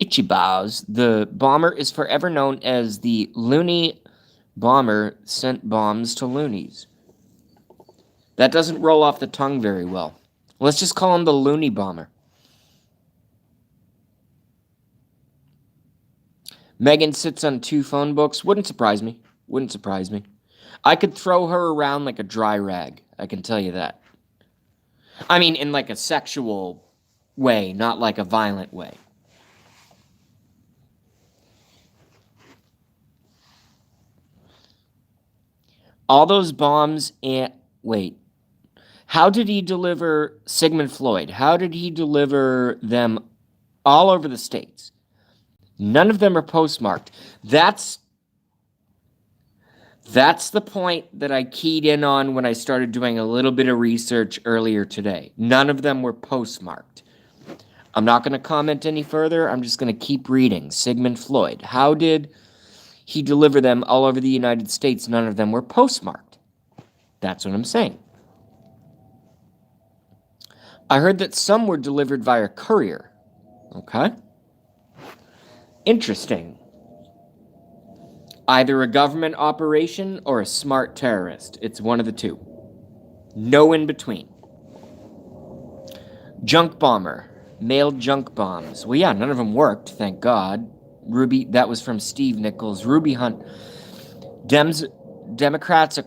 Speaker 1: Ichibao's. The bomber is forever known as the Looney Bomber sent bombs to loonies. That doesn't roll off the tongue very well. Let's just call him the Looney Bomber. Megan sits on 2 phone books. Wouldn't surprise me. Wouldn't surprise me. I could throw her around like a dry rag. I can tell you that. I mean, in like a sexual way, not like a violent way. All those bombs and... Wait. How did he deliver Sigmund Floyd? How did he deliver them all over the States? None of them are postmarked. That's the point that I keyed in on when I started doing a little bit of research earlier today. None of them were postmarked. I'm not going to comment any further. I'm just going to keep reading. Sigmund Floyd. How did he deliver them all over the United States? None of them were postmarked. That's what I'm saying. I heard that some were delivered via courier. Okay. Interesting. Either a government operation or a smart terrorist. It's one of the two. No in between. Junk bomber. Mailed junk bombs. Well, yeah, none of them worked, thank God. Ruby, that was from Steve Nichols. Ruby Hunt. Democrats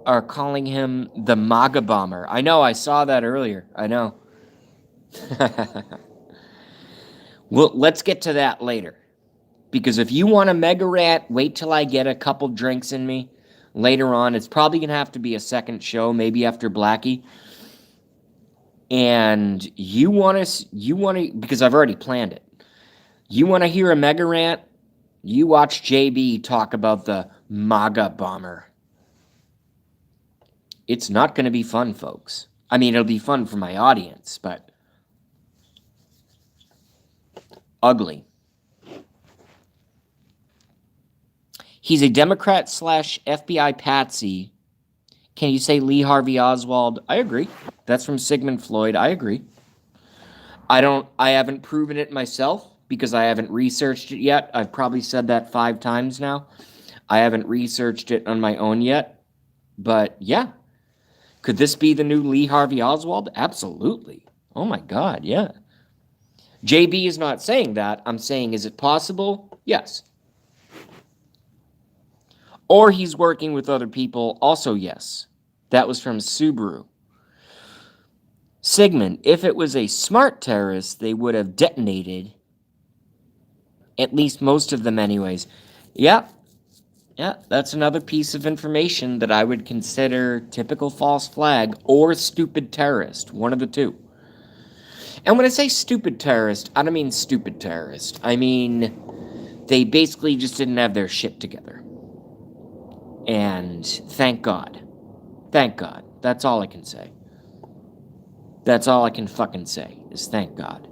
Speaker 1: are calling him the MAGA bomber. I know, I saw that earlier. I know. Well, let's get to that later. Because if you want a mega rant, wait till I get a couple drinks in me later on. It's probably going to have to be a second show, maybe after Blackie. And you want to, because I've already planned it. You want to hear a mega rant? You watch JB talk about the MAGA bomber. It's not going to be fun, folks. I mean, it'll be fun for my audience, but ugly. He's a Democrat / FBI patsy. Can you say Lee Harvey Oswald? I agree. That's from Sigmund Floyd. I agree. I haven't proven it myself because I haven't researched it yet. I've probably said that 5 times now. I haven't researched it on my own yet. But yeah. Could this be the new Lee Harvey Oswald? Absolutely. Oh my God, yeah. JB is not saying that. I'm saying, is it possible? Yes. Or he's working with other people. Also, yes. That was from Subaru. Sigmund, if it was a smart terrorist, they would have detonated. At least most of them anyways. Yeah, that's another piece of information that I would consider typical false flag or stupid terrorist. One of the two. And when I say stupid terrorist, I don't mean stupid terrorist. I mean, they basically just didn't have their shit together. And thank God. Thank God. That's all I can say. That's all I can fucking say, is thank God.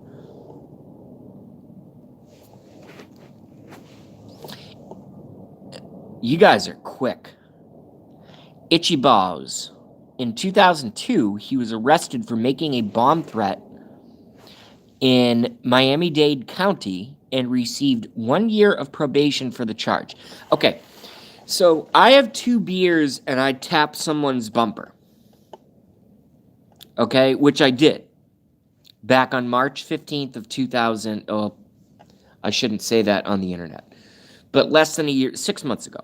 Speaker 1: You guys are quick. Ichibao's. In 2002, he was arrested for making a bomb threat in Miami-Dade County and received 1 year of probation for the charge. Okay, So I have 2 beers and I tapped someone's bumper. Okay, which I did back on March 15th of 2000. Oh, I shouldn't say that on the internet. But less than a year, 6 months ago.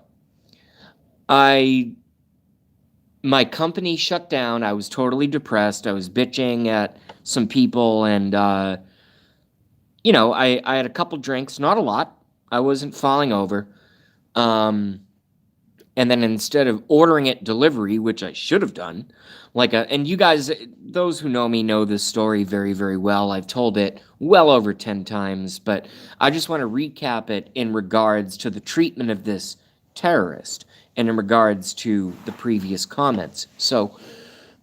Speaker 1: My company shut down. I was totally depressed. I was bitching at some people and I had a couple drinks, not a lot. I wasn't falling over. And then instead of ordering it delivery, which I should have done, and you guys, those who know me know this story very, very well. I've told it well over 10 times, but I just want to recap it in regards to the treatment of this terrorist and in regards to the previous comments. So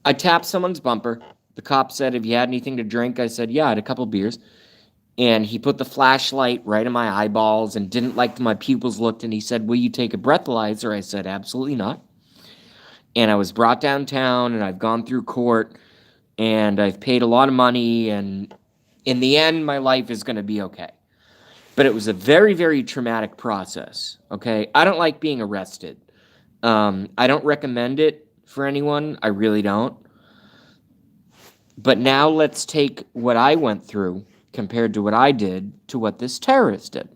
Speaker 1: I tapped someone's bumper. The cop said, "Have you had anything to drink?" I said, "Yeah, I had a couple beers." And he put the flashlight right in my eyeballs and didn't like my pupils looked, and he said, "Will you take a breathalyzer?" I said, "Absolutely not." And I was brought downtown, and I've gone through court, and I've paid a lot of money, and in the end, my life is going to be okay. But it was a very, very traumatic process, okay? I don't like being arrested. I don't recommend it for anyone. I really don't. But now let's take what I went through compared to what I did to what this terrorist did.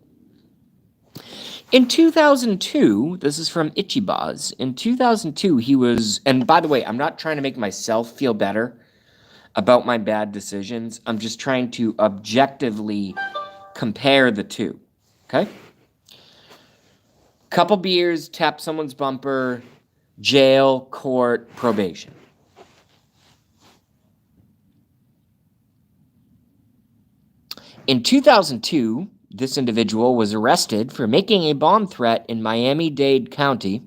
Speaker 1: In 2002, this is from Ichibaz. In 2002, he was, and by the way, I'm not trying to make myself feel better about my bad decisions. I'm just trying to objectively compare the two. Okay? Couple beers, tap someone's bumper, jail, court, probation. In 2002, this individual was arrested for making a bomb threat in Miami-Dade County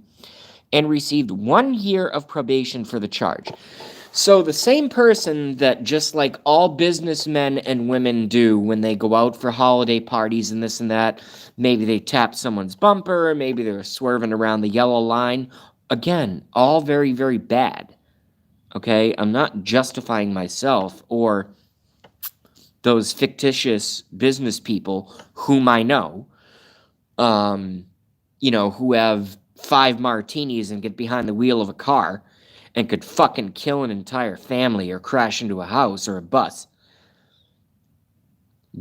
Speaker 1: and received 1 year of probation for the charge. So the same person that, just like all businessmen and women do when they go out for holiday parties and this and that, maybe they tap someone's bumper, maybe they're swerving around the yellow line. Again, all very, very bad. Okay? I'm not justifying myself or those fictitious business people whom I know, who have 5 martinis and get behind the wheel of a car and could fucking kill an entire family or crash into a house or a bus,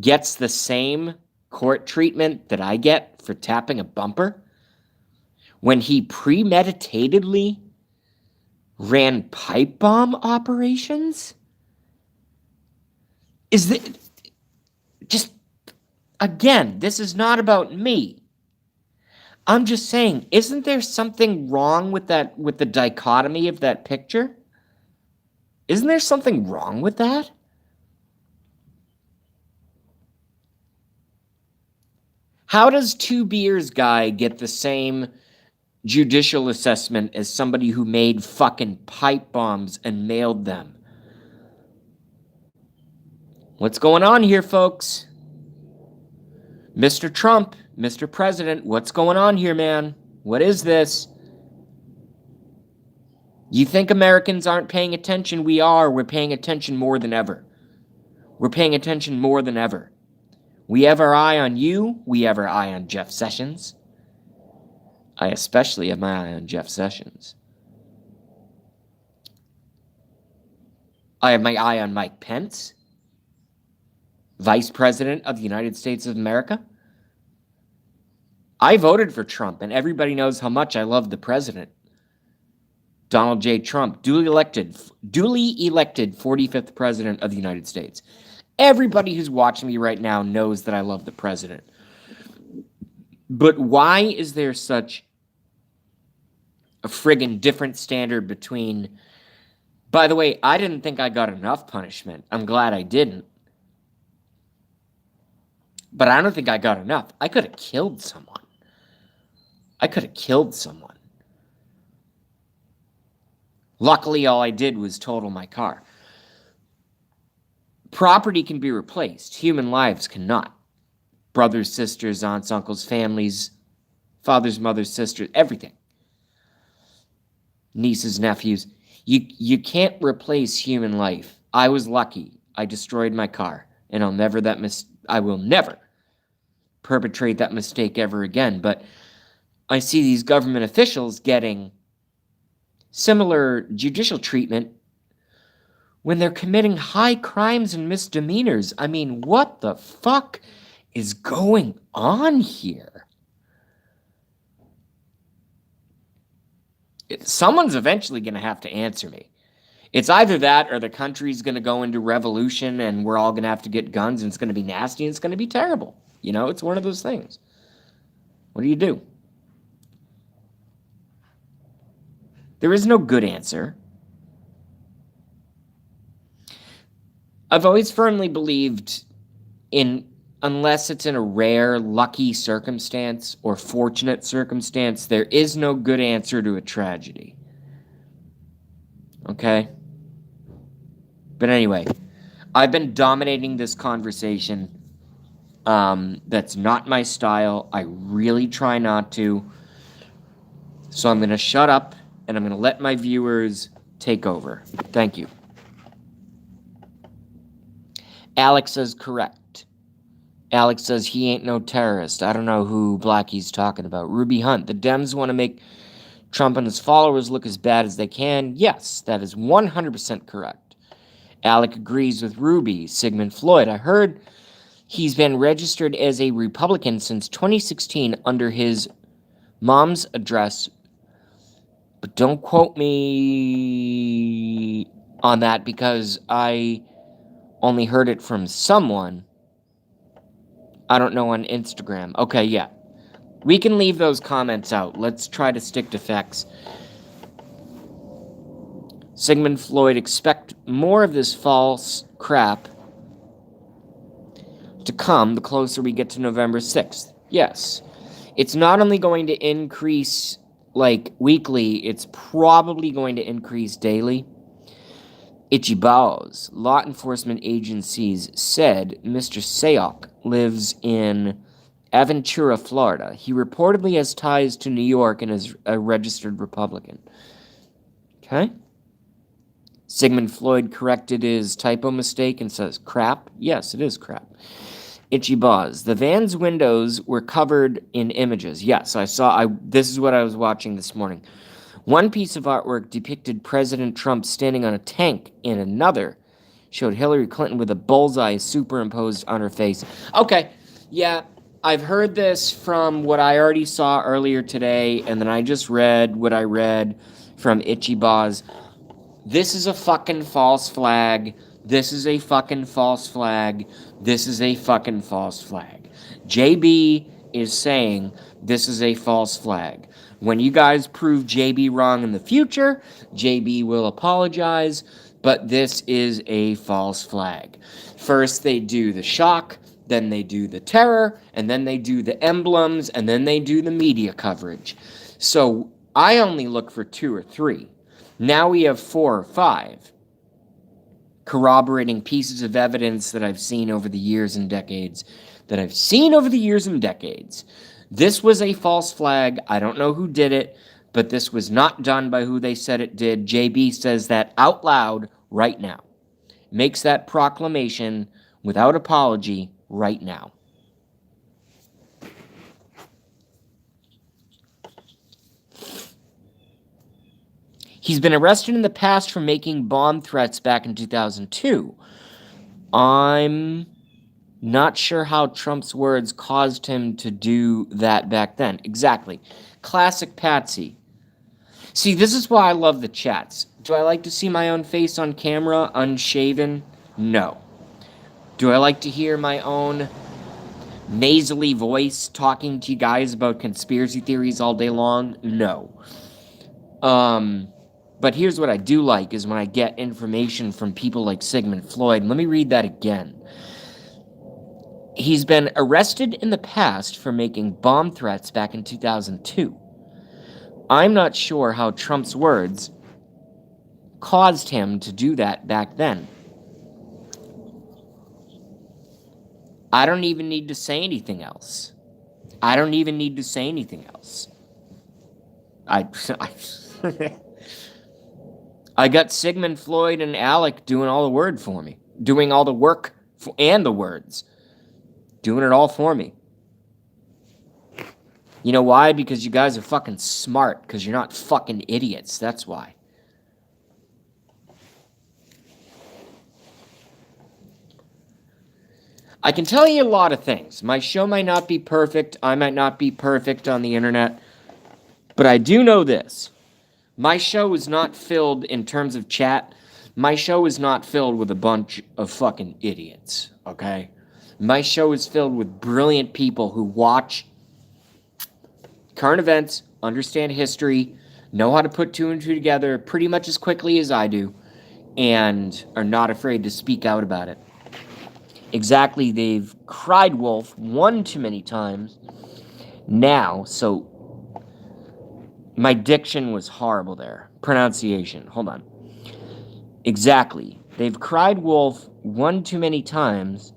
Speaker 1: gets the same court treatment that I get for tapping a bumper when he premeditatedly ran pipe bomb operations? Is that just, again, this is not about me. I'm just saying, isn't there something wrong with that, with the dichotomy of that picture? Isn't there something wrong with that? How does 2 beers guy get the same judicial assessment as somebody who made fucking pipe bombs and mailed them? What's going on here, folks? Mr. Trump, Mr. President, what's going on here, man? What is this? You think Americans aren't paying attention? We are. We're paying attention more than ever. We're paying attention more than ever. We have our eye on you. We have our eye on Jeff Sessions. I especially have my eye on Jeff Sessions. I have my eye on Mike Pence, Vice President of the United States of America. I voted for Trump, and everybody knows how much I love the president. Donald J. Trump, duly elected 45th President of the United States. Everybody who's watching me right now knows that I love the president. But why is there such a friggin' different standard between... By the way, I didn't think I got enough punishment. I'm glad I didn't. But I don't think I got enough. I could have killed someone. Luckily, all I did was total my car. Property can be replaced. Human lives cannot. Brothers, sisters, aunts, uncles, families, fathers, mothers, sisters, everything. Nieces, nephews. You can't replace human life. I was lucky. I destroyed my car. And I will never perpetrate that mistake ever again. But I see these government officials getting similar judicial treatment when they're committing high crimes and misdemeanors. I mean, what the fuck is going on here? Someone's eventually going to have to answer me. It's either that or the country's going to go into revolution and we're all going to have to get guns and it's going to be nasty and it's going to be terrible. You know, it's one of those things. What do you do? There is no good answer. I've always firmly believed unless it's in a rare, lucky circumstance or fortunate circumstance, there is no good answer to a tragedy. Okay? But anyway, I've been dominating this conversation. That's not my style. I really try not to. So I'm going to shut up and I'm going to let my viewers take over. Thank you. Alex says correct. Alex says he ain't no terrorist. I don't know who Blackie's talking about. Ruby Hunt, the Dems want to make Trump and his followers look as bad as they can. Yes, that is 100% correct. Alec agrees with Ruby. Sigmund Floyd, I heard he's been registered as a Republican since 2016 under his mom's address. But don't quote me on that because I only heard it from someone. I don't know, on Instagram. Okay, yeah. We can leave those comments out. Let's try to stick to facts. Sigmund Floyd, expect more of this false crap to come the closer we get to November 6th. Yes. It's not only going to increase, weekly, it's probably going to increase daily. Itchy Bows, law enforcement agencies said Mr. Sayok lives in Aventura, Florida. He reportedly has ties to New York and is a registered Republican. Okay? Sigmund Floyd corrected his typo mistake and says, crap? Yes, it is crap. Itchy Boz, the van's windows were covered in images. Yes, this is what I was watching this morning. One piece of artwork depicted President Trump standing on a tank, and another showed Hillary Clinton with a bullseye superimposed on her face. Okay, yeah, I've heard this from what I already saw earlier today, and then I just read what I read from Itchy Boz. This is a fucking false flag. This is a fucking false flag. This is a fucking false flag. JB is saying this is a false flag. When you guys prove JB wrong in the future, JB will apologize, but this is a false flag. First they do the shock, then they do the terror, and then they do the emblems, and then they do the media coverage. So I only look for 2 or 3. Now we have 4 or 5 corroborating pieces of evidence that I've seen over the years and decades. This was a false flag. I don't know who did it, but this was not done by who they said it did. JB says that out loud right now. Makes that proclamation without apology right now. He's been arrested in the past for making bomb threats back in 2002. I'm not sure how Trump's words caused him to do that back then. Exactly. Classic Patsy. See, this is why I love the chats. Do I like to see my own face on camera, unshaven? No. Do I like to hear my own nasally voice talking to you guys about conspiracy theories all day long? No. But here's what I do like is when I get information from people like Sigmund Floyd. Let me read that again. He's been arrested in the past for making bomb threats back in 2002. I'm not sure how Trump's words caused him to do that back then. I don't even need to say anything else. I got Sigmund Floyd and Alec doing all the word for me. Doing all the work and the words. Doing it all for me. You know why? Because you guys are fucking smart, because you're not fucking idiots. That's why. I can tell you a lot of things. My show might not be perfect. I might not be perfect on the internet. But I do know this. My show is not filled, in terms of chat, my show is not filled with a bunch of fucking idiots, okay? My show is filled with brilliant people who watch current events, understand history, know how to put two and two together pretty much as quickly as I do, and are not afraid to speak out about it. Exactly, they've cried wolf one too many times now, so my diction was horrible there. Pronunciation, hold on. Exactly, they've cried wolf one too many times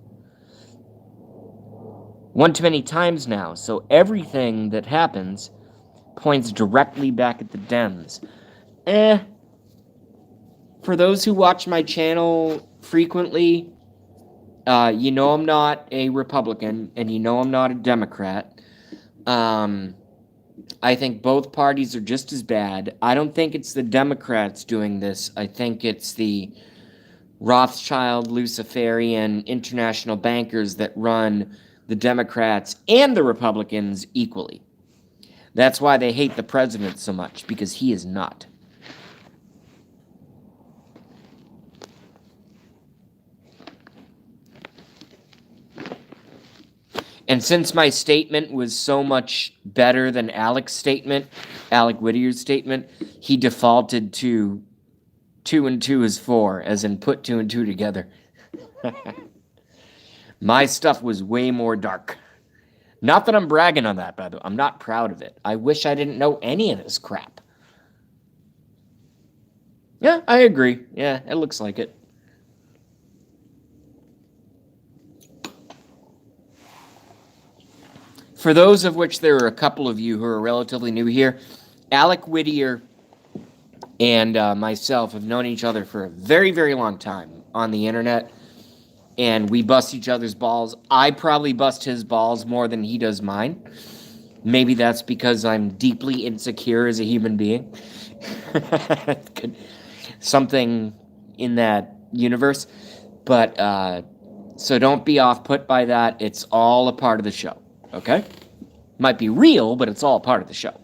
Speaker 1: now, so everything that happens points directly back at the Dems. For those who watch my channel frequently, you know I'm not a Republican, and you know I'm not a Democrat. I think both parties are just as bad. I don't think it's the Democrats doing this. I think it's the Rothschild, Luciferian, international bankers that run the Democrats and the Republicans equally. That's why they hate the president so much, because he is not. And since my statement was so much better than Alec Whittier's statement, he defaulted to 2 and 2 is 4, as in put 2 and 2 together. My stuff was way more dark. Not that I'm bragging on that, by the way. I'm not proud of it. I wish I didn't know any of this crap. Yeah, I agree. Yeah, it looks like it. For those of which there are a couple of you who are relatively new here, Alec Whittier and myself have known each other for a very, very long time on the internet, and we bust each other's balls. I probably bust his balls more than he does mine. Maybe that's because I'm deeply insecure as a human being. Something in that universe. But, so don't be off-put by that. It's all a part of the show, okay? Might be real, but it's all a part of the show.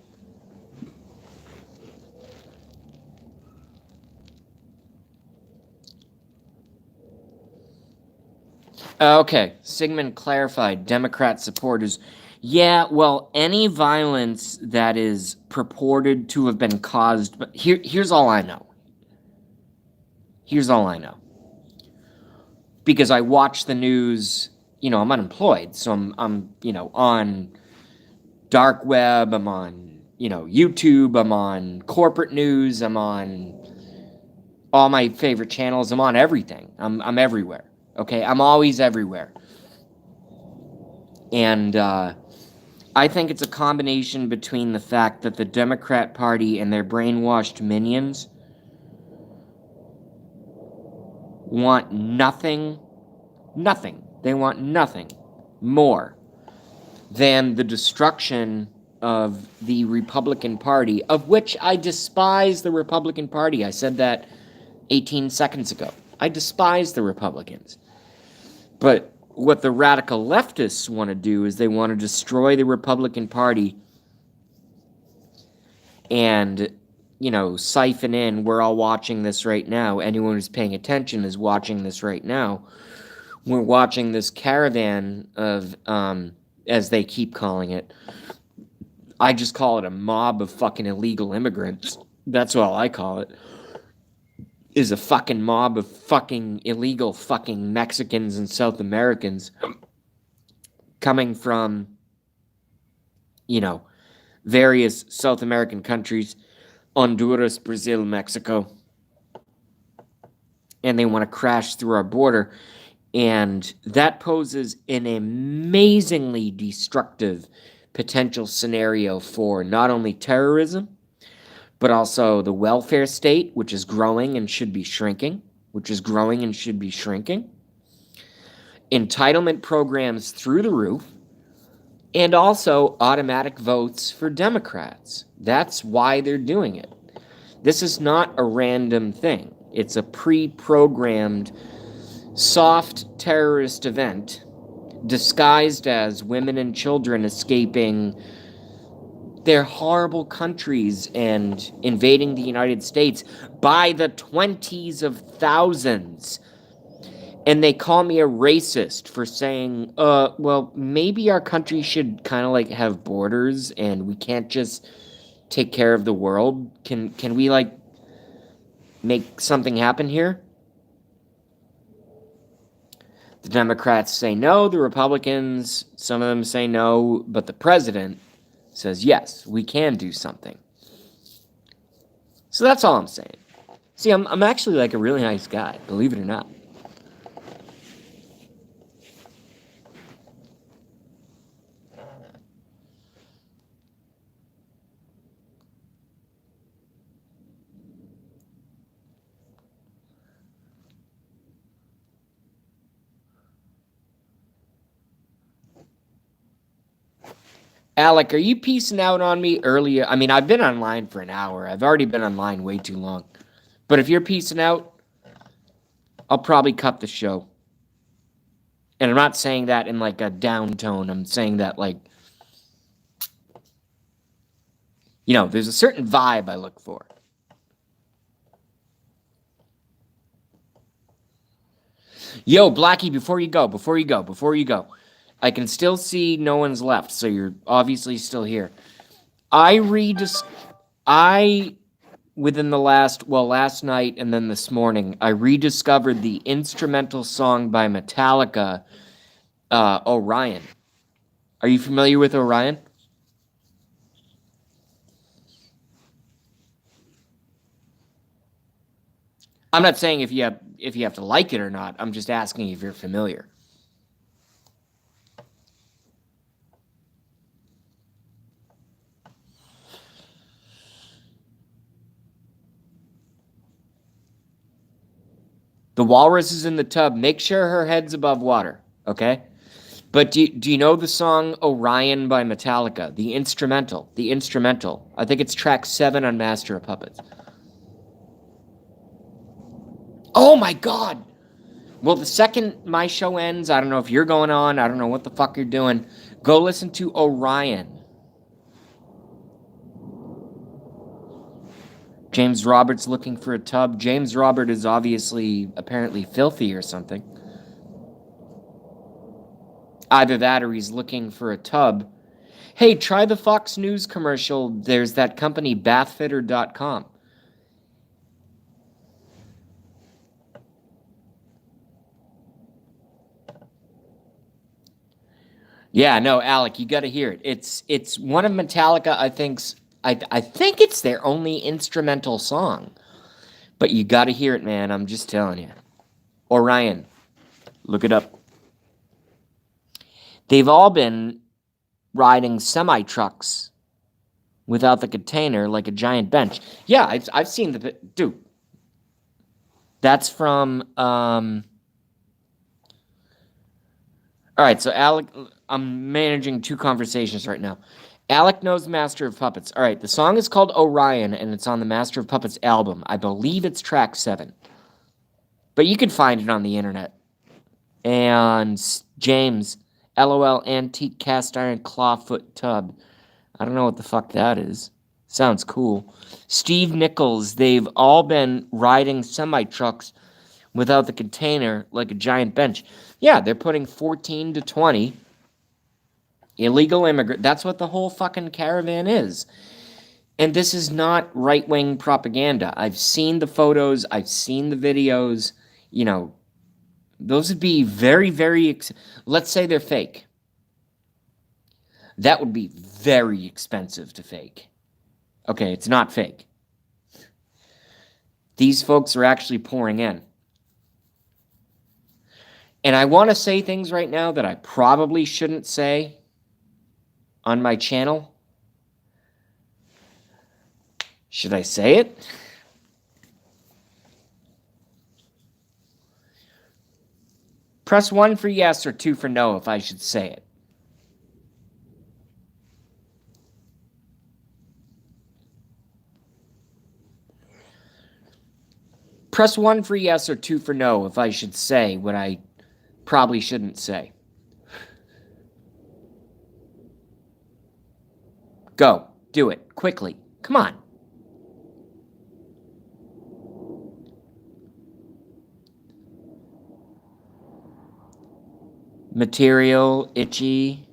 Speaker 1: Okay, Sigmund clarified, Democrat supporters. Yeah, well, any violence that is purported to have been caused, but here's all I know. Here's all I know. Because I watch the news, you know, I'm unemployed, so I'm you know, on dark web, I'm on, you know, YouTube, I'm on corporate news, I'm on all my favorite channels, I'm on everything. I'm everywhere. Okay, I'm always everywhere. And I think it's a combination between the fact that the Democrat Party and their brainwashed minions want nothing, they want nothing more than the destruction of the Republican Party, of which I despise the Republican Party. I said that 18 seconds ago. I despise the Republicans. But what the radical leftists want to do is they want to destroy the Republican Party and, you know, siphon in. We're all watching this right now. Anyone who's paying attention is watching this right now. We're watching this caravan of, as they keep calling it, I just call it a mob of fucking illegal immigrants. That's all I call it. Is a fucking mob of fucking illegal fucking Mexicans and South Americans coming from, you know, various South American countries, Honduras, Brazil, Mexico, and they want to crash through our border, and that poses an amazingly destructive potential scenario for not only terrorism, but also the welfare state, which is growing and should be shrinking, entitlement programs through the roof, And also automatic votes for Democrats. That's why they're doing it. This is not a random thing. It's a pre-programmed soft terrorist event disguised as women and children escaping their horrible countries and invading the United States by the 20s of thousands. And they call me a racist for saying, well, maybe our country should kind of like have borders and we can't just take care of the world. Can we like make something happen here? The Democrats say no, the Republicans, some of them say no, but the president says yes, we can do something. So that's all I'm saying. See, I'm actually like a really nice guy, believe it or not. Alec, are you peacing out on me earlier? I mean, I've been online for an hour. I've already been online way too long. But if you're peacing out, I'll probably cut the show. And I'm not saying that in like a down tone. I'm saying that like, there's a certain vibe I look for. Yo, Blackie, before you go. I can still see no one's left, so you're obviously still here. Within the last night and then this morning, I rediscovered the instrumental song by Metallica, Orion. Are you familiar with Orion? I'm not saying if you have to like it or not. I'm just asking if you're familiar. The walrus is in the tub. Make sure her head's above water, okay? But do you know the song Orion by Metallica? The instrumental. The instrumental. I think it's track 7 on Master of Puppets. Oh my god! Well, the second my show ends, I don't know if you're going on, I don't know what the fuck you're doing, go listen to Orion. James Robert's looking for a tub. James Robert is apparently filthy or something. Either that or he's looking for a tub. Hey, try the Fox News commercial. There's that company, bathfitter.com. Yeah, no, Alec, you got to hear it. It's one of Metallica. I think it's their only instrumental song. But you got to hear it, man. I'm just telling you. Orion, look it up. They've all been riding semi-trucks without the container like a giant bench. Yeah, I've seen the... Dude, that's from... All right, so Alec... I'm managing 2 conversations right now. Alec knows Master of Puppets. All right, the song is called Orion, and it's on the Master of Puppets album. I believe it's track 7. But you can find it on the internet. And James, LOL antique cast iron clawfoot tub. I don't know what the fuck that is. Sounds cool. Steve Nichols, they've all been riding semi-trucks without the container like a giant bench. Yeah, they're putting 14 to 20 illegal immigrant. That's what the whole fucking caravan is. And this is not right-wing propaganda. I've seen the photos. I've seen the videos. Those would be very, very... Let's say they're fake. That would be very expensive to fake. Okay, it's not fake. These folks are actually pouring in. And I want to say things right now that I probably shouldn't say on my channel. Should I say it? Press 1 for yes or 2 for no if I should say it. Press 1 for yes or 2 for no if I should say what I probably shouldn't say. Go. Do it. Quickly. Come on. Material, itchy.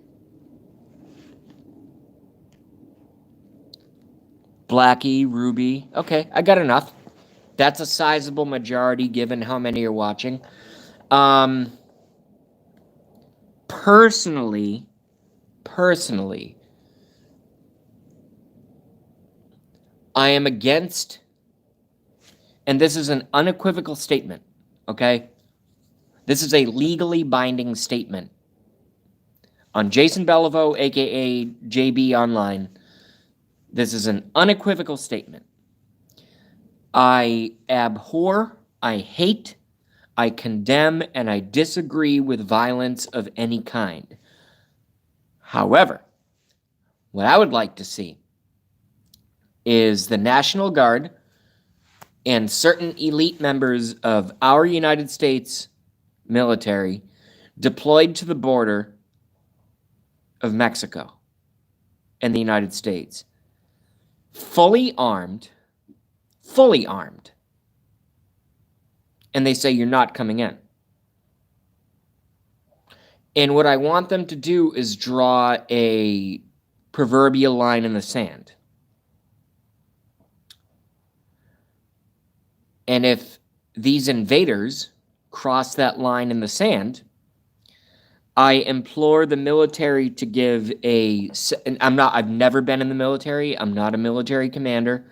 Speaker 1: Blackie, Ruby. Okay, I got enough. That's a sizable majority given how many are watching. Personally, I am against, and this is an unequivocal statement, okay? This is a legally binding statement. On Jason Beliveau, aka JB Online, this is an unequivocal statement. I abhor, I hate, I condemn, and I disagree with violence of any kind. However, what I would like to see is the National Guard and certain elite members of our United States military deployed to the border of Mexico and the United States, fully armed, and they say you're not coming in. And what I want them to do is draw a proverbial line in the sand. And if these invaders cross that line in the sand, I implore the military to give I've never been in the military. I'm not a military commander.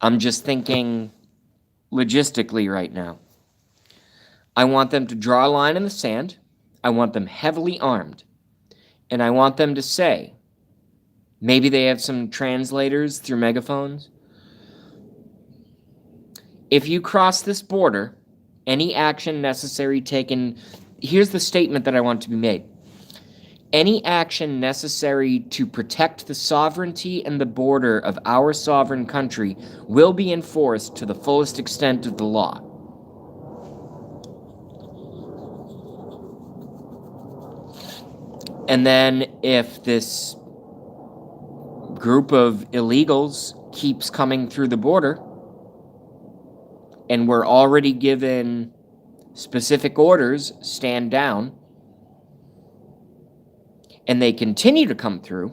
Speaker 1: I'm just thinking logistically right now. I want them to draw a line in the sand. I want them heavily armed. And I want them to say, maybe they have some translators through megaphones. If you cross this border, any action necessary taken, here's the statement that I want to be made. Any action necessary to protect the sovereignty and the border of our sovereign country will be enforced to the fullest extent of the law. And then if this group of illegals keeps coming through the border, and we're already given specific orders, stand down, and they continue to come through,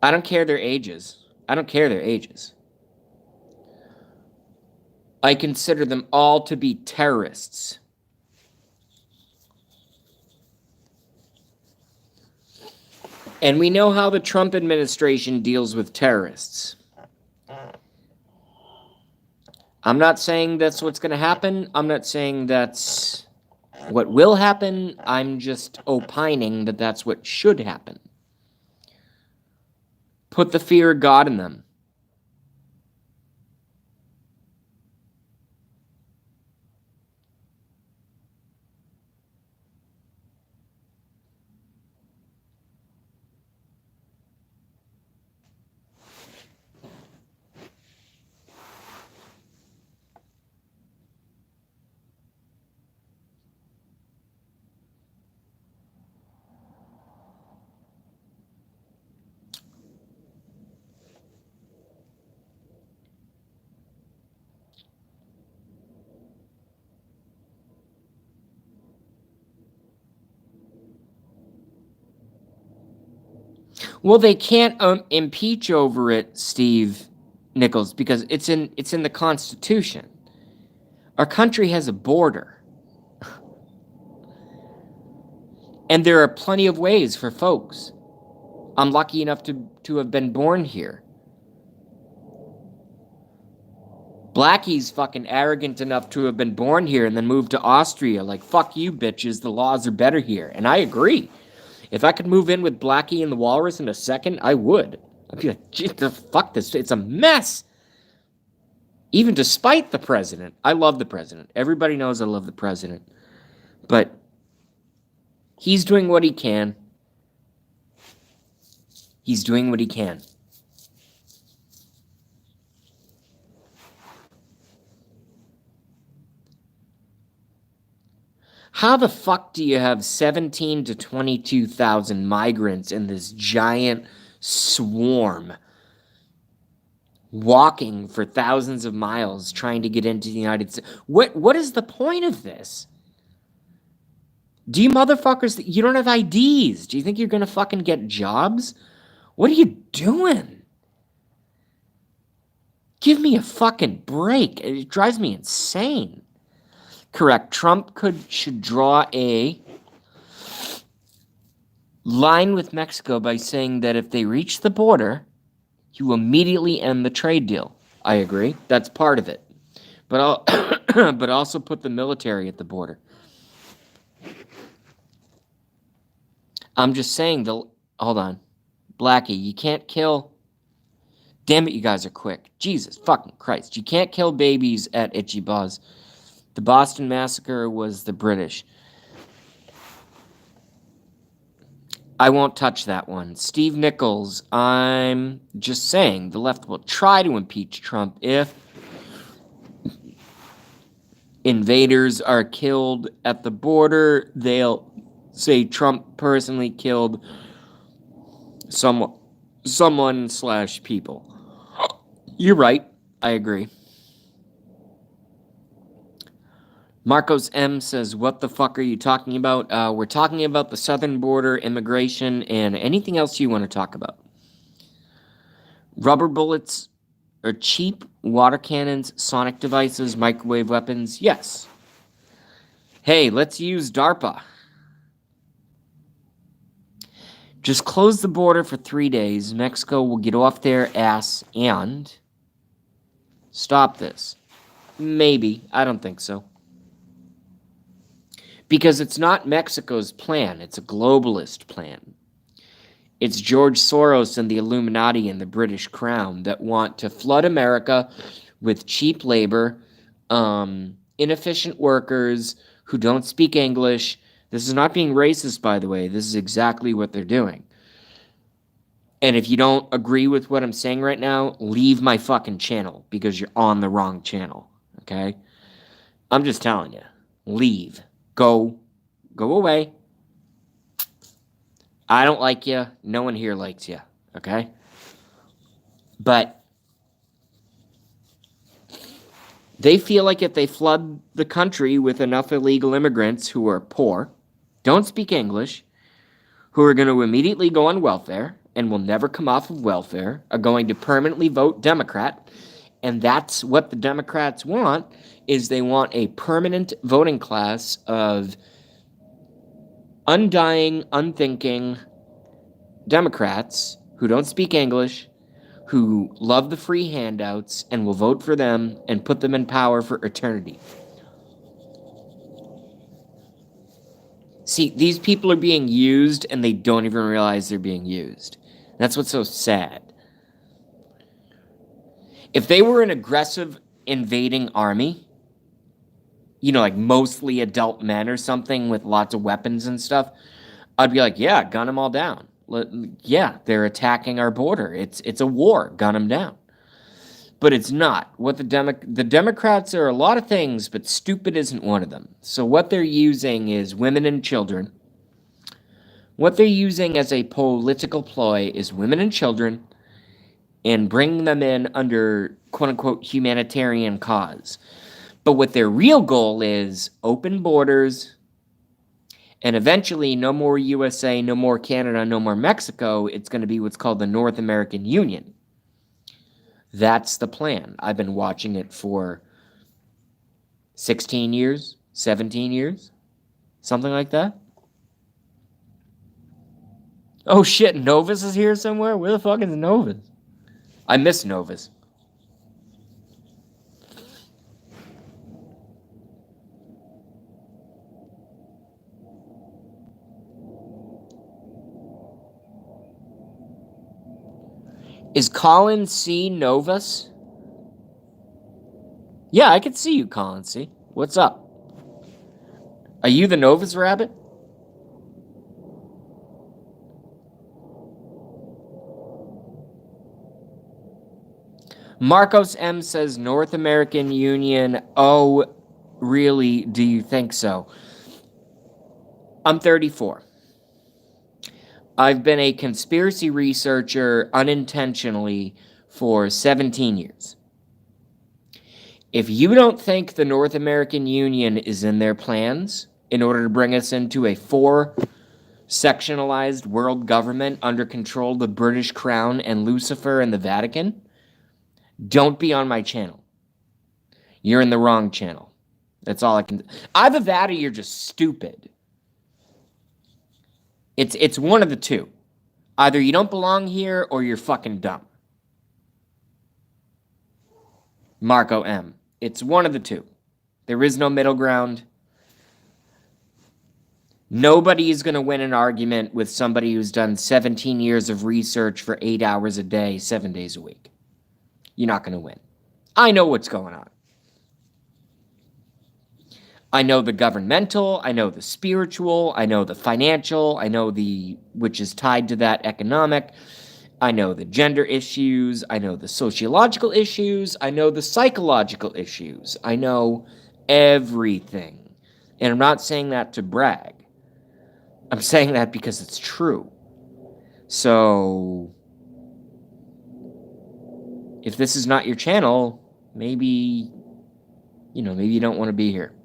Speaker 1: I don't care their ages. I don't care their ages. I consider them all to be terrorists. And we know how the Trump administration deals with terrorists. I'm not saying that's what's going to happen. I'm not saying that's what will happen. I'm just opining that that's what should happen. Put the fear of God in them. Well, they can't impeach over it, Steve Nichols, because it's in the Constitution. Our country has a border. And there are plenty of ways for folks. I'm lucky enough to have been born here. Blackie's fucking arrogant enough to have been born here and then moved to Austria. Like, fuck you, bitches. The laws are better here. And I agree. If I could move in with Blackie and the Walrus in a second, I would. I'd be like, geez, fuck this. It's a mess. Even despite the president. I love the president. Everybody knows I love the president. But he's doing what he can. He's doing what he can. How the fuck do you have 17 to 22,000 migrants in this giant swarm walking for thousands of miles trying to get into the United States? What is the point of this? Do you motherfuckers, you don't have IDs? Do you think you're gonna fucking get jobs? What are you doing? Give me a fucking break. It drives me insane. Correct. Trump should draw a line with Mexico by saying that if they reach the border, he will immediately end the trade deal. I agree. That's part of it. But but also put the military at the border. I'm just saying, hold on. Blackie, you can't kill... Damn it, you guys are quick. Jesus fucking Christ. You can't kill babies at Itchy Buzz. The Boston Massacre was the British. I won't touch that one. Steve Nichols, I'm just saying the left will try to impeach Trump if invaders are killed at the border. They'll say Trump personally killed someone/people. You're right. I agree. Marcos M says, what the fuck are you talking about? We're talking about the southern border, immigration, and anything else you want to talk about. Rubber bullets are cheap, water cannons, sonic devices, microwave weapons. Yes. Hey, let's use DARPA. Just close the border for 3 days. Mexico will get off their ass and stop this. Maybe. I don't think so. Because it's not Mexico's plan. It's a globalist plan. It's George Soros and the Illuminati and the British Crown that want to flood America with cheap labor, inefficient workers who don't speak English. This is not being racist, by the way. This is exactly what they're doing. And if you don't agree with what I'm saying right now, leave my fucking channel because you're on the wrong channel, okay? I'm just telling you. Leave. Go away. I don't like you. No one here likes you, okay? But they feel like if they flood the country with enough illegal immigrants who are poor, don't speak English, who are going to immediately go on welfare and will never come off of welfare, are going to permanently vote Democrat, and that's what the Democrats want, is they want a permanent voting class of undying, unthinking Democrats who don't speak English, who love the free handouts, and will vote for them and put them in power for eternity. See, these people are being used, and they don't even realize they're being used. That's what's so sad. If they were an aggressive invading army, you know, like mostly adult men or something with lots of weapons and stuff, I'd be like, yeah, gun them all down. Yeah, they're attacking our border. It's a war. Gun them down. But it's not. What the Democrats are a lot of things, but stupid isn't one of them. So what they're using is women and children. What they're using as a political ploy is women and children and bringing them in under quote-unquote humanitarian cause. But what their real goal is open borders, and eventually no more USA, no more Canada, no more Mexico. It's going to be what's called the North American Union. That's the plan. I've been watching it for 16 years, 17 years, something like that. Oh shit, Novus is here somewhere? Where the fuck is Novus? I miss Novus. Is Colin C. Novus? Yeah, I can see you, Colin C. What's up? Are you the Novus rabbit? Marcos M says North American Union. Oh, really? Do you think so? I'm 34. I've been a conspiracy researcher unintentionally for 17 years. If you don't think the North American Union is in their plans in order to bring us into a sectionalized world government under control of the British Crown and Lucifer and the Vatican, don't be on my channel. You're in the wrong channel. That's all I can. Either that or you're just stupid. It's one of the two. Either you don't belong here or you're fucking dumb. Marco M. It's one of the two. There is no middle ground. Nobody is going to win an argument with somebody who's done 17 years of research for 8 hours a day, 7 days a week. You're not going to win. I know what's going on. I know the governmental, I know the spiritual, I know the financial, I know which is tied to that economic, I know the gender issues, I know the sociological issues, I know the psychological issues, I know everything. And I'm not saying that to brag. I'm saying that because it's true. So, if this is not your channel, maybe you don't want to be here.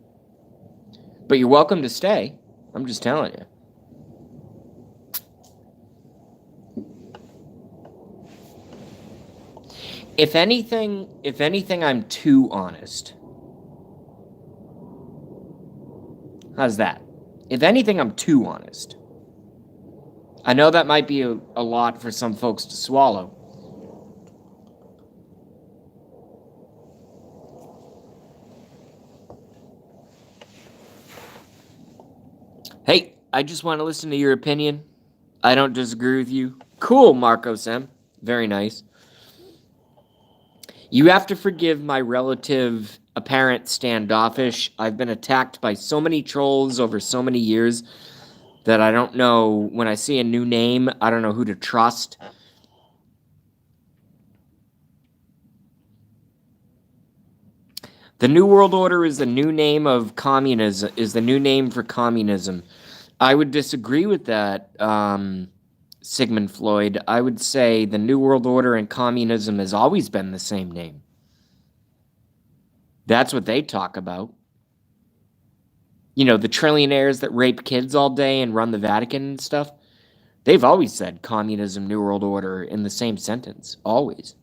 Speaker 1: But you're welcome to stay. I'm just telling you. If anything, I'm too honest. How's that? If anything, I'm too honest. I know that might be a lot for some folks to swallow. Hey, I just want to listen to your opinion. I don't disagree with you. Cool, Marco Sem. Very nice. You have to forgive my relative apparent standoffish. I've been attacked by so many trolls over so many years that I don't know, when I see a new name, I don't know who to trust. The New World Order is the new name of communism, is the new name for communism. I would disagree with that, Sigmund Freud. I would say the New World Order and communism has always been the same name. That's what they talk about. You know, the trillionaires that rape kids all day and run the Vatican and stuff, they've always said communism, New World Order in the same sentence. Always.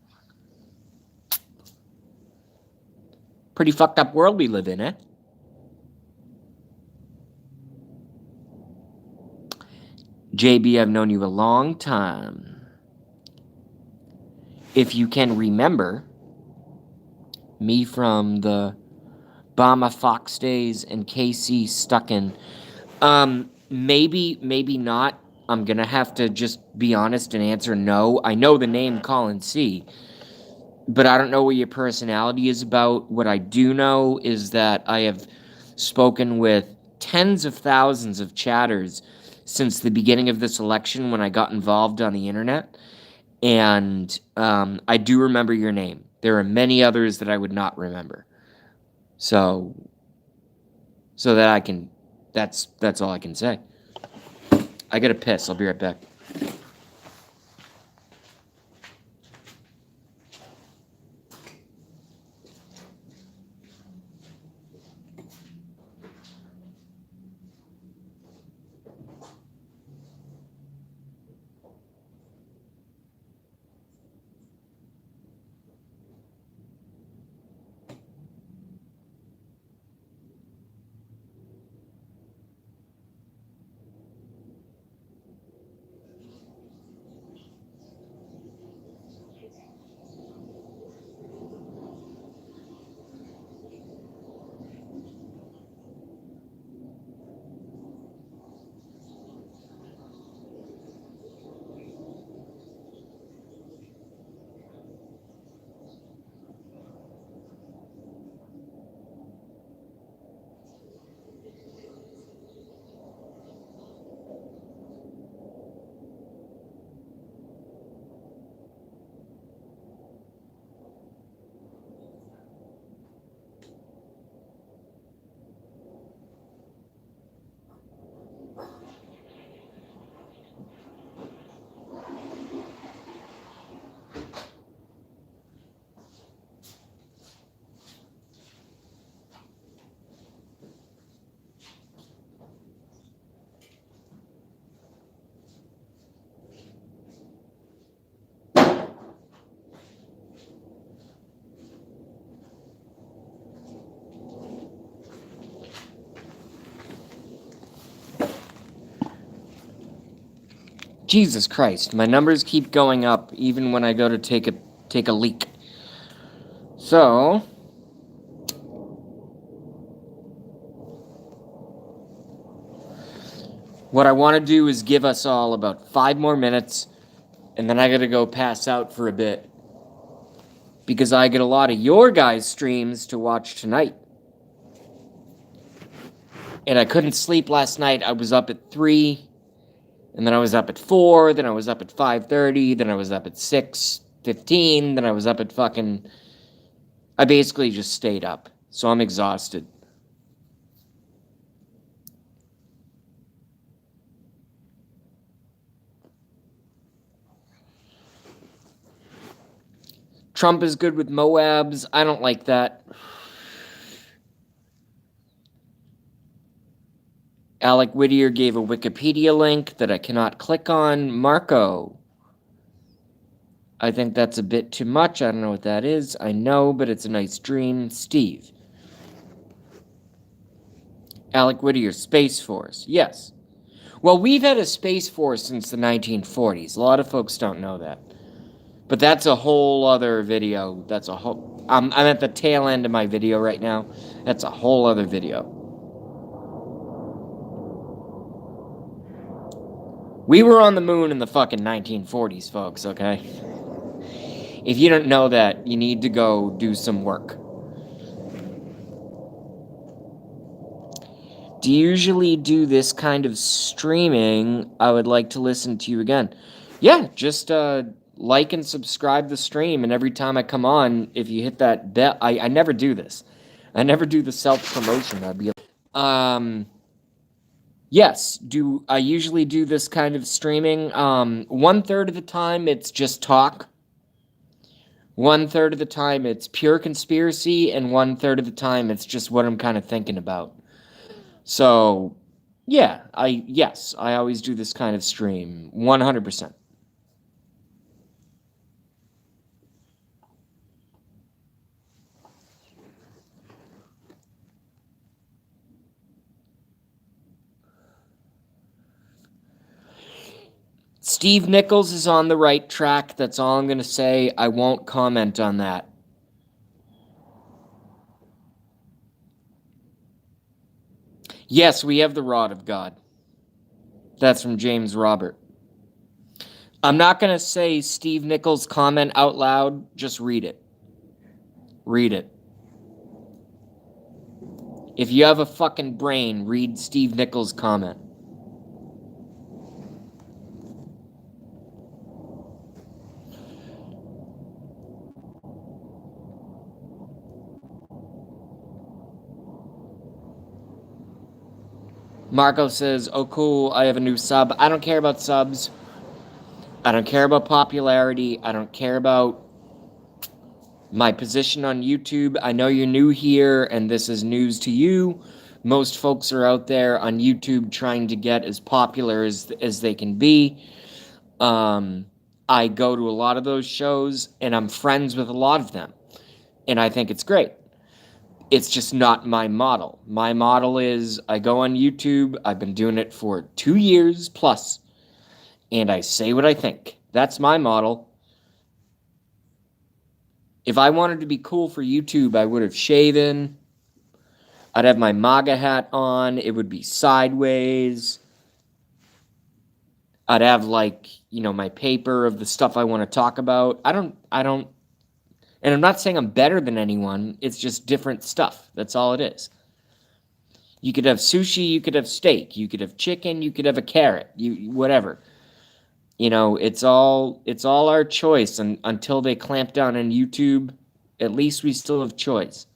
Speaker 1: Pretty fucked up world we live in, eh? JB, I've known you a long time. If you can remember me from the Bama Fox days and KC Stucken, maybe not. I'm going to have to just be honest and answer no. I know the name Colin C, but I don't know what your personality is about. What I do know is that I have spoken with tens of thousands of chatters since the beginning of this election when I got involved on the internet. And I do remember your name. There are many others that I would not remember. So that I can, that's all I can say. I gotta piss. I'll be right back. Jesus Christ, my numbers keep going up even when I go to take a leak. So, what I want to do is give us all about 5 more minutes, and then I gotta go pass out for a bit. Because I get a lot of your guys' streams to watch tonight. And I couldn't sleep last night. I was up at 3, and then I was up at 4, then I was up at 5:30, then I was up at 6:15, then I was up at fucking... I basically just stayed up. So I'm exhausted. Trump is good with Moabs. I don't like that. Alec Whittier gave a Wikipedia link that I cannot click on. Marco. I think that's a bit too much. I don't know what that is. I know, but it's a nice dream. Steve. Alec Whittier, Space Force. Yes. Well, we've had a Space Force since the 1940s. A lot of folks don't know that. But that's a whole other video. That's a whole... I'm at the tail end of my video right now. That's a whole other video. We were on the moon in the fucking 1940s, folks, okay? If you don't know that, you need to go do some work. Do you usually do this kind of streaming? I would like to listen to you again. Yeah, just like and subscribe the stream, and every time I come on, if you hit that bell... I never do this. I never do the self-promotion. I'd be... Yes, I usually do this kind of streaming. 1/3 of the time, it's just talk. 1/3 of the time, it's pure conspiracy, and 1/3 of the time, it's just what I'm kind of thinking about. So, yeah, I always do this kind of stream, 100%. Steve Nichols is on the right track. That's all I'm going to say. I won't comment on that. Yes, we have the rod of God. That's from James Robert. I'm not going to say Steve Nichols' comment out loud. Just read it. Read it. If you have a fucking brain, read Steve Nichols' comment. Marco says, oh cool, I have a new sub. I don't care about subs. I don't care about popularity. I don't care about my position on YouTube. I know you're new here and this is news to you. Most folks are out there on YouTube trying to get as popular as they can be. I go to a lot of those shows and I'm friends with a lot of them. And I think it's great. It's just not my model. My model is I go on YouTube. I've been doing it for 2 years plus. And I say what I think. That's my model. If I wanted to be cool for YouTube, I would have shaven. I'd have my MAGA hat on. It would be sideways. I'd have my paper of the stuff I want to talk about. I don't, and I'm not saying I'm better than anyone. It's just different stuff. That's all it is. You could have sushi, you could have steak, you could have chicken, you could have a carrot, whatever. It's all our choice, and until they clamp down on YouTube, at least we still have choice.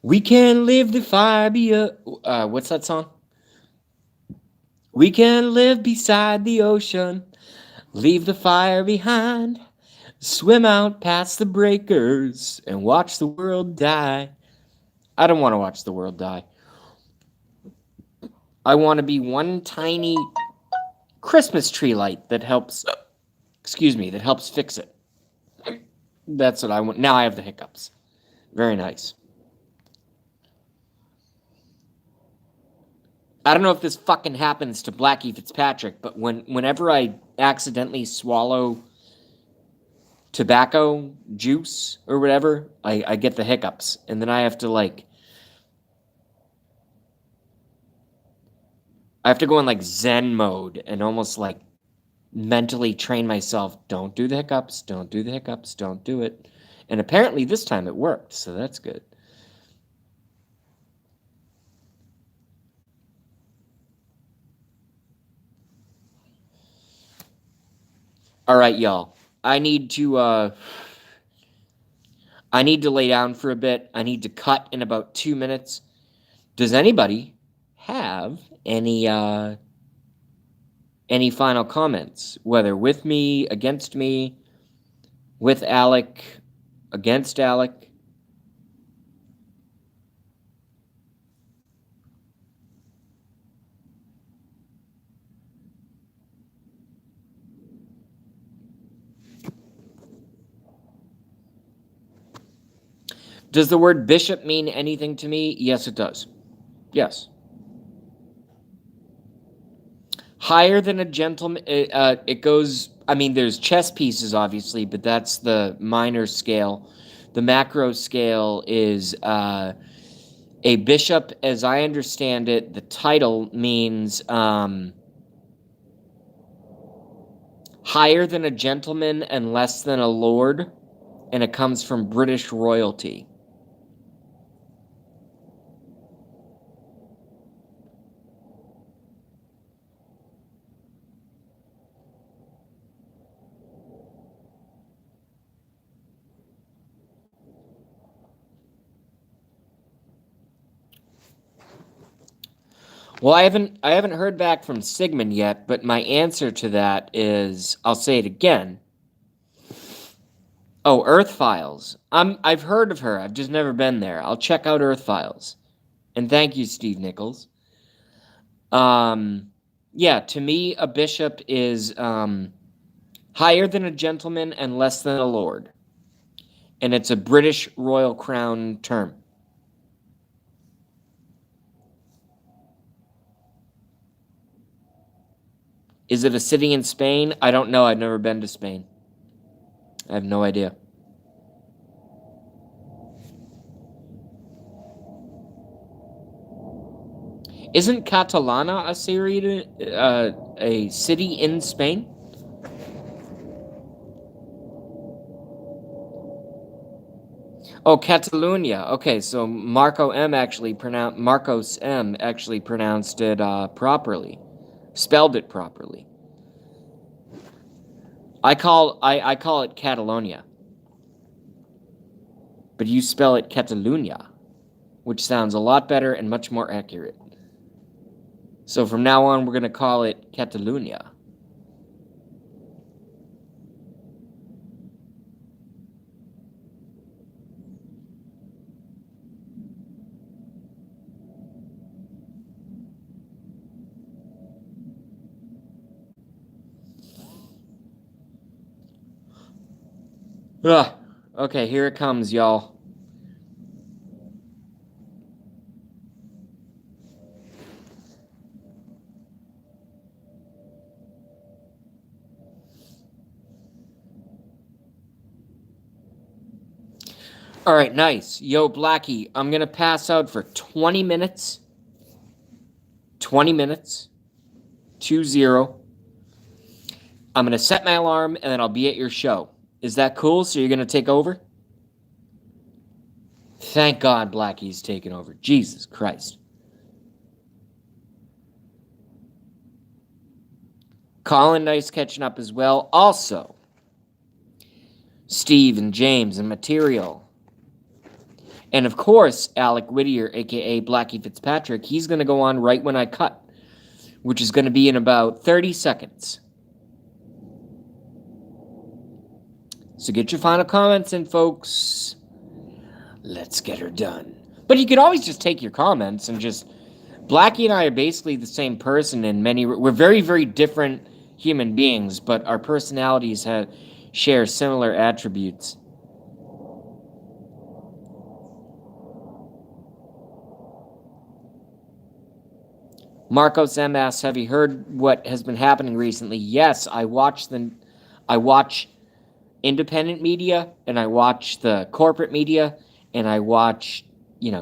Speaker 1: We can live the fire what's that song? We can live beside the ocean, leave the fire behind, swim out past the breakers, and watch the world die. I don't want to watch the world die. I want to be one tiny Christmas tree light that helps Excuse me, that helps fix it. That's what I want. Now I have the hiccups. Very nice. I don't know if this fucking happens to Blackie Fitzpatrick, but whenever I accidentally swallow tobacco juice or whatever, I get the hiccups. And then I have to go in Zen mode and almost mentally train myself, don't do the hiccups, don't do the hiccups, don't do it. And apparently this time it worked, so that's good. All right, y'all. I need to lay down for a bit. I need to cut in about 2 minutes. Does anybody have any final comments, whether with me, against me, with Alec, against Alec? Does the word bishop mean anything to me? Yes, it does. Yes. Higher than a gentleman, it goes, there's chess pieces, obviously, but that's the minor scale. The macro scale is a bishop, as I understand it, the title means higher than a gentleman and less than a lord, and it comes from British royalty. Well, I haven't heard back from Sigmund yet, but my answer to that is, I'll say it again. Oh, Earth Files. I've heard of her. I've just never been there. I'll check out Earth Files. And thank you, Steve Nichols. Yeah, to me, a bishop is higher than a gentleman and less than a lord. And it's a British royal crown term. Is it a city in Spain? I don't know. I've never been to Spain. I have no idea. Isn't Catalana a city in Spain? Oh, Catalunya. Okay, so Marcos M actually pronounced it properly. Spelled it properly. I call it Catalonia. But you spell it Catalunya, which sounds a lot better and much more accurate. So from now on, we're going to call it Catalunya. Okay, here it comes, y'all. All right, nice. Yo, Blackie, I'm going to pass out for 20 minutes. 20 minutes. 20. I'm going to set my alarm, and then I'll be at your show. Is that cool? So you're going to take over? Thank God Blackie's taken over. Jesus Christ. Colin, nice catching up as well. Also, Steve and James and Material. And of course, Alec Whittier, a.k.a. Blackie Fitzpatrick, he's going to go on right when I cut, which is going to be in about 30 seconds. So get your final comments in, folks. Let's get her done. But you can always just take your comments and just... Blackie and I are basically the same person in many... We're very, very different human beings, but our personalities share similar attributes. Marcos M asks, have you heard what has been happening recently? Yes, I watch independent media, and I watch the corporate media, and I watch,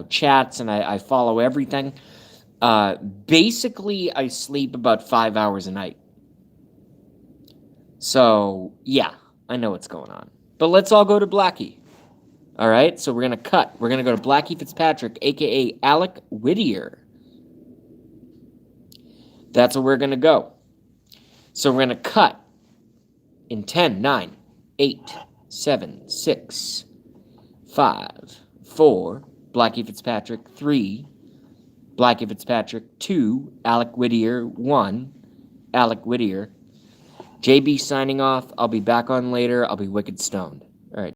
Speaker 1: chats, and I follow everything. Basically, I sleep about 5 hours a night. So, yeah, I know what's going on. But let's all go to Blackie. All right, so we're going to cut. We're going to go to Blackie Fitzpatrick, a.k.a. Alec Whittier. That's where we're going to go. So we're going to cut in 10, 9, 8, 7, 6, 5, 4, Blackie Fitzpatrick, 3, Blackie Fitzpatrick, 2, Alec Whittier, 1, Alec Whittier. JB signing off. I'll be back on later. I'll be wicked stoned.